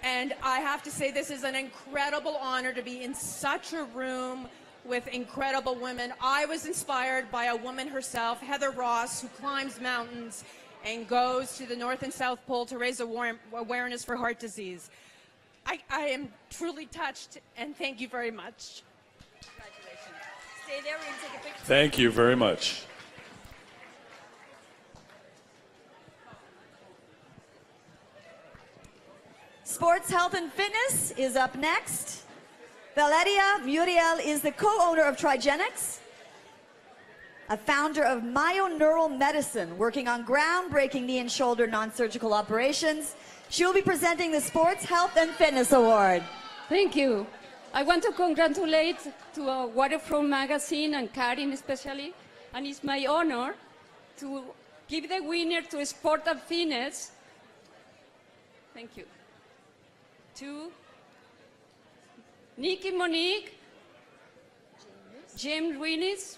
And I have to say this is an incredible honor to be in such a room with incredible women. I was inspired by a woman herself, Heather Ross, who climbs mountains and goes to the North and South Pole to raise awareness for heart disease. I am truly touched, and thank you very much. Congratulations. Stay there, we're going to take a picture. Thank you very much. Sports, Health, and Fitness is up next. Valeria Muriel is the co-owner of Trigenics, a founder of Myoneural Medicine, working on groundbreaking knee and shoulder non-surgical operations. She will be presenting the Sports, Health, and Fitness Award. Thank you. I want to congratulate to Waterfront Magazine and Karin especially, and it's my honor to give the winner to Sport and Fitness. Thank you. To Nikki Monique, James Ruinis,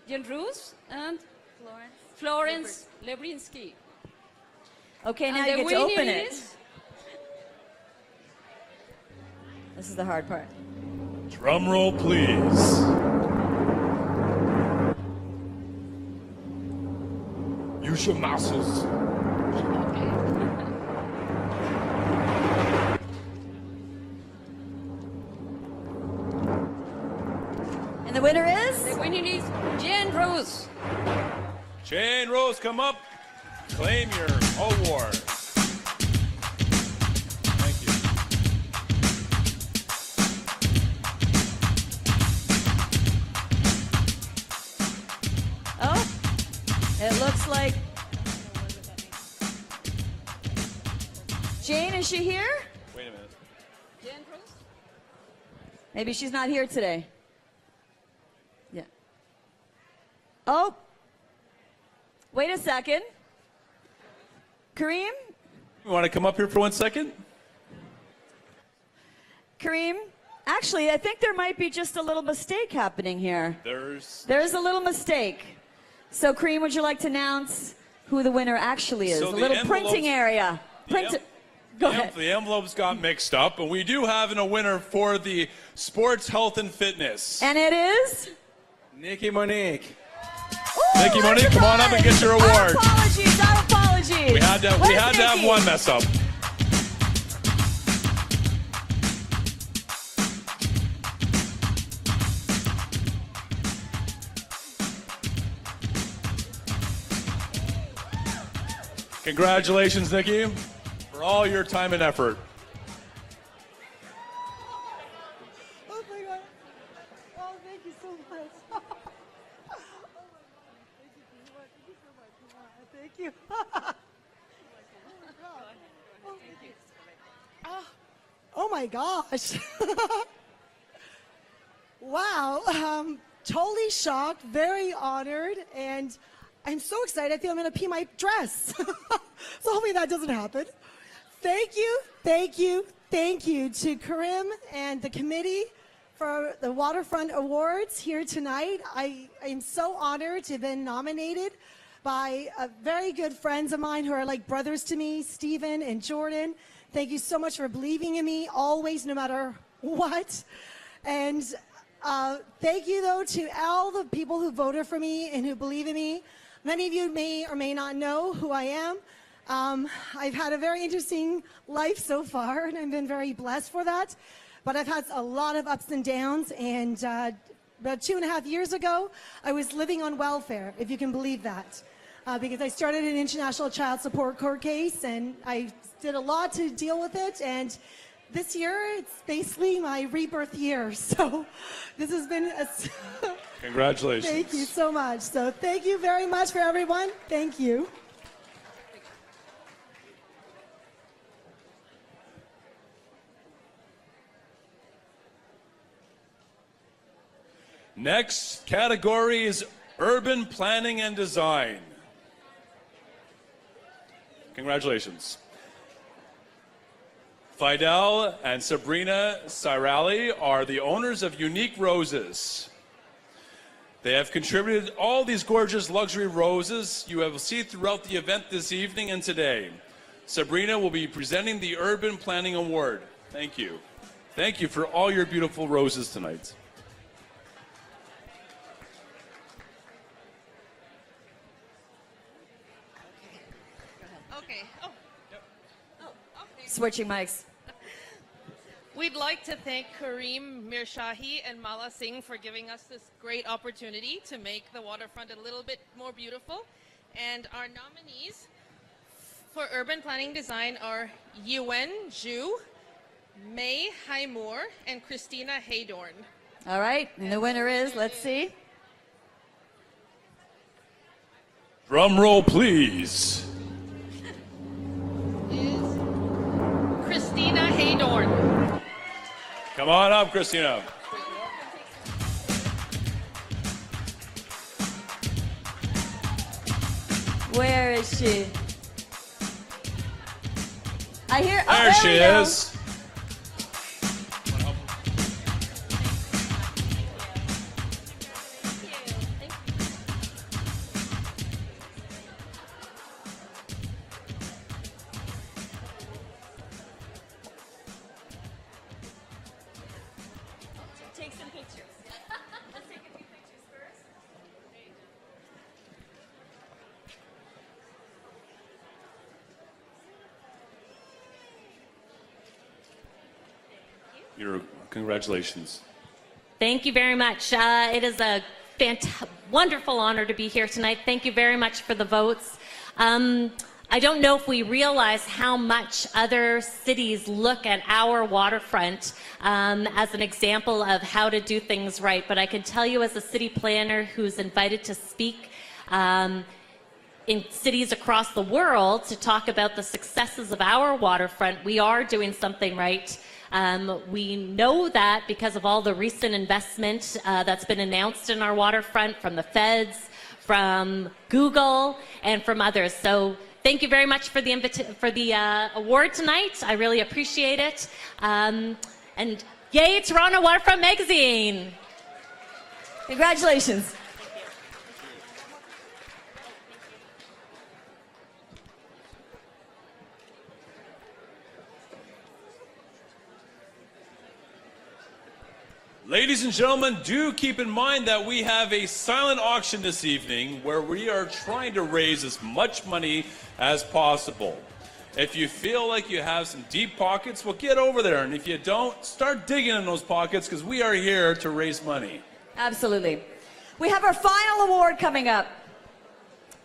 Jen Roos, and Florence Lebrinsky. Okay, now And you the get to open winner it. is- This is the hard part. Drum roll, please. Use your muscles. And the winner is? The winner is Jen Rose. Jane Rose, come up. Claim your award. Thank you. Oh, it looks like... Jane, is she here? Wait a minute. Jen Rose? Maybe she's not here today. Yeah. Oh. Wait a second. Kareem? You want to come up here for 1 second? Kareem? Actually, I think there might be just a little mistake happening here. There's a little mistake. So, Kareem, would you like to announce who the winner actually is? So a the little printing area. Go ahead. The envelopes got mixed up, and we do have a winner for the Sports, Health, and Fitness. And it is? Nikki Monique. Nikki Monique, come on up and get your award. Our apologies, our apologies. We had to have one mess up. Congratulations, Nikki, for all your time and effort. Oh my God. Oh, thank you so much. Oh my God. Thank you so much. Thank you. Oh my gosh. Wow. Totally shocked, very honored, and I'm so excited. I feel I'm going to pee my dress. So hopefully that doesn't happen. Thank you, thank you, thank you to Karim and the committee for the Waterfront Awards here tonight. I am so honored to have been nominated by very good friends of mine who are like brothers to me, Stephen and Jordan. Thank you so much for believing in me always, no matter what. And thank you, though, to all the people who voted for me and who believe in me. Many of you may or may not know who I am. I've had a very interesting life so far, and I've been very blessed for that. But I've had a lot of ups and downs, and about 2.5 years ago, I was living on welfare, if you can believe that. Because I started an international child support court case, and I did a lot to deal with it, and this year, it's basically my rebirth year. So this has been a... Congratulations. Thank you so much. So thank you very much for everyone. Thank you. Next category is Urban Planning and Design. Congratulations. Fidel and Sabrina Sirali are the owners of Unique Roses. They have contributed all these gorgeous luxury roses you will see throughout the event this evening and today. Sabrina will be presenting the Urban Planning Award. Thank you. Thank you for all your beautiful roses tonight. Okay. Switching mics. We'd like to thank Kareem Mirshahi and Mala Singh for giving us this great opportunity to make the waterfront a little bit more beautiful. And our nominees for urban planning design are Yuen Zhu, May Haimur, and Christina Haydorn. All right, and the winner is, let's see. Drum roll, please. Christina Haydorn. Come on up, Christina. Where is she? I hear. There she is. Take some pictures. Let's take a few pictures first. Congratulations. Thank you very much. It is a wonderful honor to be here tonight. Thank you very much for the votes. I don't know if we realize how much other cities look at our waterfront as an example of how to do things right, but I can tell you as a city planner who's invited to speak in cities across the world to talk about the successes of our waterfront, we are doing something right. We know that because of all the recent investment that's been announced in our waterfront from the feds, from Google, and from others. So thank you very much for the award tonight. I really appreciate it. And yay, Toronto Waterfront Magazine. Congratulations. Ladies and gentlemen, do keep in mind that we have a silent auction this evening where we are trying to raise as much money as possible. If you feel like you have some deep pockets, well, get over there. And if you don't, start digging in those pockets because we are here to raise money. Absolutely. We have our final award coming up.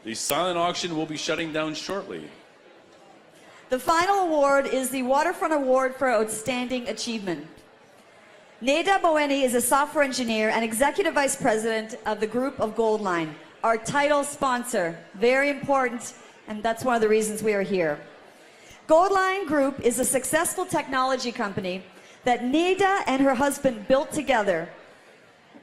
The silent auction will be shutting down shortly. The final award is the Waterfront Award for Outstanding Achievement. Neda Moeni is a software engineer and executive vice president of the group of Goldline, our title sponsor. Very important, and that's one of the reasons we are here. Goldline Group is a successful technology company that Neda and her husband built together.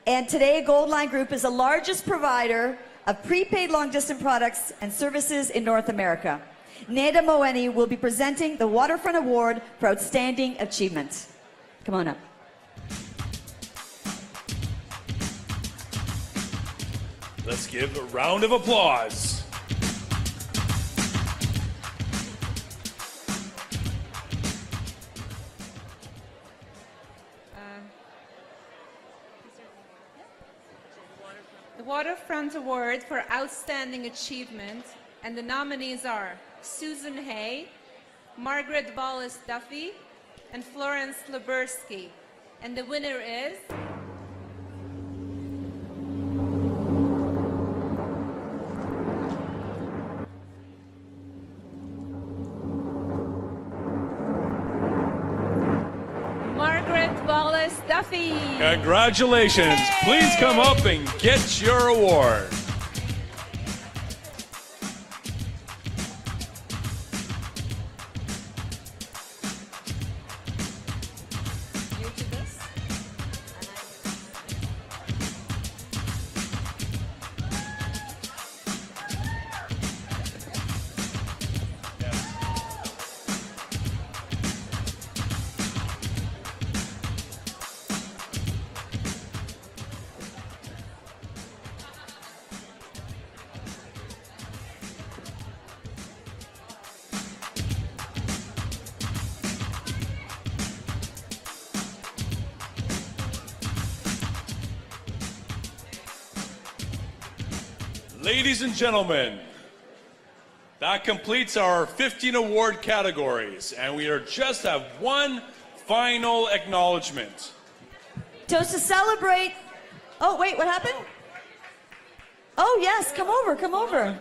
And today, Goldline Group is the largest provider of prepaid long-distance products and services in North America. Neda Moeni will be presenting the Waterfront Award for Outstanding Achievement. Come on up. Let's give a round of applause. The Waterfront Award for Outstanding Achievement, and the nominees are Susan Hay, Margaret Ballas Duffy, and Florence Lebersky. And the winner is... Duffy. Congratulations. Please come up and get your award. Ladies and gentlemen, that completes our 15 award categories, and we are just have one final acknowledgement. To celebrate. Oh, wait, what happened? Oh, yes, come over, come over.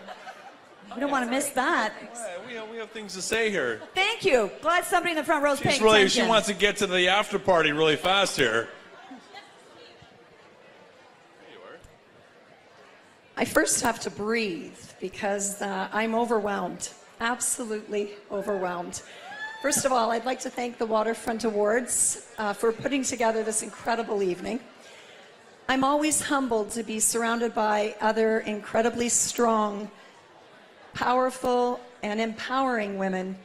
We don't want to miss that. We have things to say here. Thank you. Glad somebody in the front row is paying She attention. wants to get to the after party really fast here. I first have to breathe because I'm overwhelmed, absolutely overwhelmed. First of all, I'd like to thank the Waterfront Awards for putting together this incredible evening. I'm always humbled to be surrounded by other incredibly strong, powerful, and empowering women.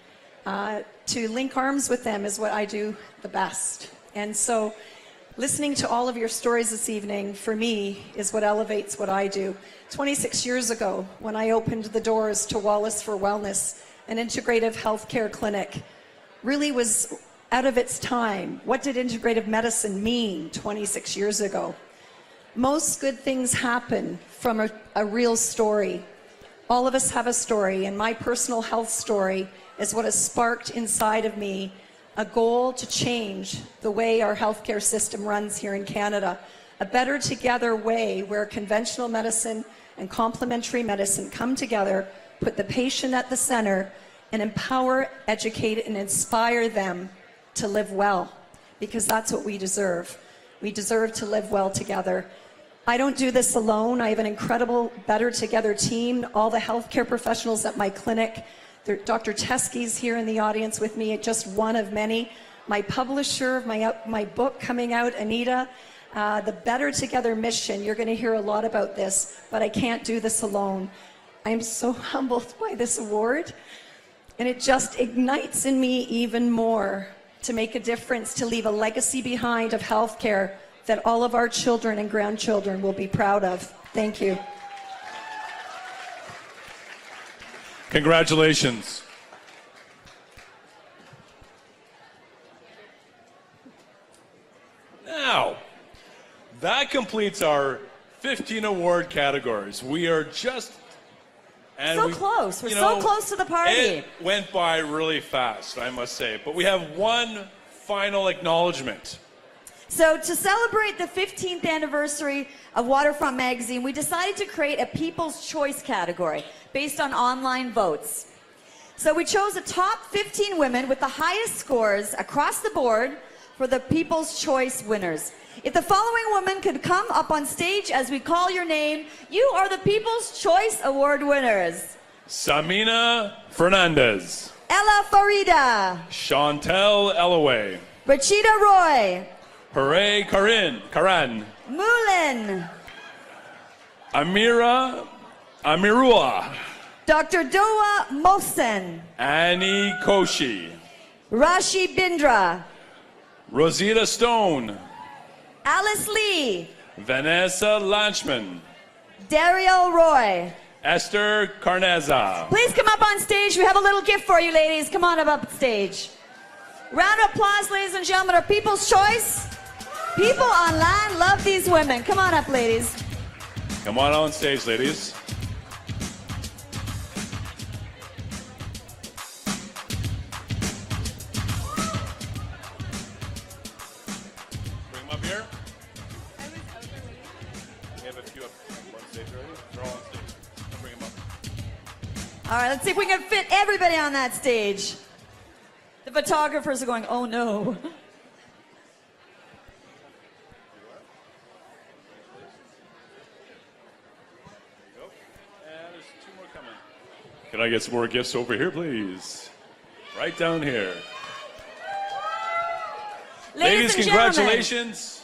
To link arms with them is what I do the best. And so listening to all of your stories this evening, for me, is what elevates what I do. 26 years ago, when I opened the doors to Wallace for Wellness, an integrative healthcare clinic, really was out of its time. What did integrative medicine mean 26 years ago? Most good things happen from a real story. All of us have a story, and my personal health story is what has sparked inside of me a goal to change the way our healthcare system runs here in Canada. A better together way where conventional medicine and complementary medicine come together, put the patient at the center, and empower, educate, and inspire them to live well, because that's what we deserve. We deserve to live well together. I don't do this alone. I have an incredible Better Together team, all the healthcare professionals at my clinic. Dr. Teskey's here in the audience with me, just one of many. My publisher of my book coming out, Anita, the Better Together mission. You're going to hear a lot about this, but I can't do this alone. I am so humbled by this award, and it just ignites in me even more to make a difference, to leave a legacy behind of healthcare that all of our children and grandchildren will be proud of. Thank you. Congratulations. Now, that completes our 15 award categories. We are just... So close. We're so close to the party. It went by really fast, I must say. But we have one final acknowledgement. So to celebrate the 15th anniversary of Waterfront Magazine, we decided to create a People's Choice category based on online votes. So we chose the top 15 women with the highest scores across the board for the People's Choice winners. If the following women could come up on stage as we call your name, you are the People's Choice Award winners. Samina Fernandez. Ella Farida. Chantel Ellaway. Rachida Roy. Hooray Karan. Mulin. Amirua. Dr. Doa Mohsen. Annie Koshi. Rashi Bindra. Rosita Stone. Alice Lee. Vanessa Lanchman. Dariel Roy. Esther Carneza. Please come up on stage. We have a little gift for you, ladies. Come on up stage. Round of applause, ladies and gentlemen. Our People's Choice. People online love these women. Come on up, ladies. Come on stage, ladies. Bring them up here. We have a few up on stage already. They're all on stage. I'll bring them up. All right, let's see if we can fit everybody on that stage. The photographers are going, oh no. Can I get some more gifts over here, please? Right down here. Ladies, and congratulations.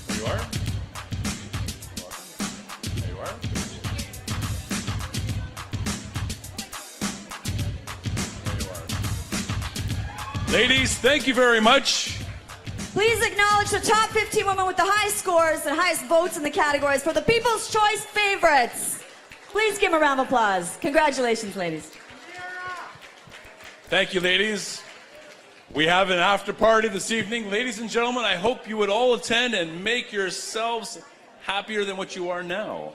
There you are. There you are. Ladies, thank you very much. Please acknowledge the top 15 women with the highest scores and highest votes in the categories for the People's Choice Favorites. Please give them a round of applause. Congratulations, ladies. Thank you, ladies. We have an after party this evening. Ladies and gentlemen, I hope you would all attend and make yourselves happier than what you are now.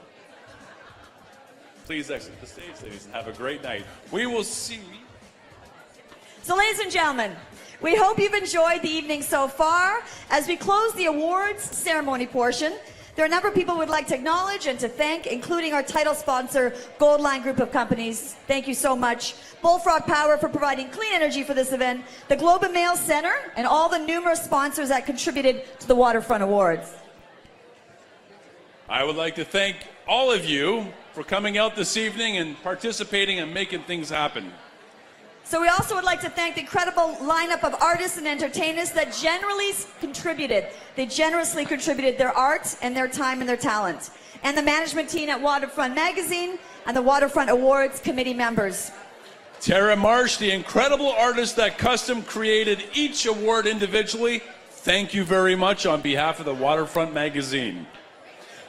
Please exit the stage, ladies, and have a great night. We will see you. So, ladies and gentlemen, we hope you've enjoyed the evening so far. As we close the awards ceremony portion, there are a number of people we'd like to acknowledge and to thank, including our title sponsor, Goldline Group of Companies. Thank you so much. Bullfrog Power for providing clean energy for this event, the Globe and Mail Center, and all the numerous sponsors that contributed to the Waterfront Awards. I would like to thank all of you for coming out this evening and participating and making things happen. So we also would like to thank the incredible lineup of artists and entertainers that generously contributed. They generously contributed their art and their time and their talent. And the management team at Waterfront Magazine and the Waterfront Awards committee members. Tara Marsh, the incredible artist that custom created each award individually, thank you very much on behalf of the Waterfront Magazine.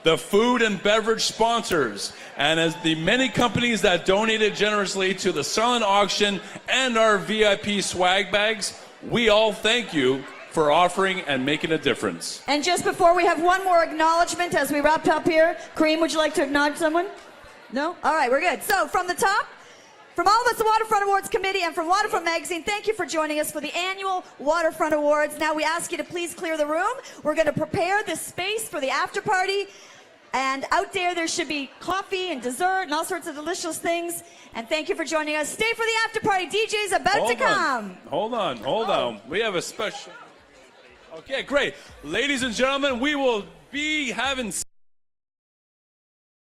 The food and beverage sponsors, and as the many companies that donated generously to the silent auction and our VIP swag bags, we all thank you for offering and making a difference. And just before we have one more acknowledgement as we wrap up here, Kareem, would you like to acknowledge someone? No? All right, we're good. So from the top, from all of us, the Waterfront Awards Committee, and from Waterfront Magazine, thank you for joining us for the annual Waterfront Awards. Now we ask you to please clear the room. We're going to prepare this space for the after party. And out there should be coffee and dessert and all sorts of delicious things. And thank you for joining us. Stay for the after party. DJ's about to come. Hold on. We have a special. Okay, great. Ladies and gentlemen, we will be having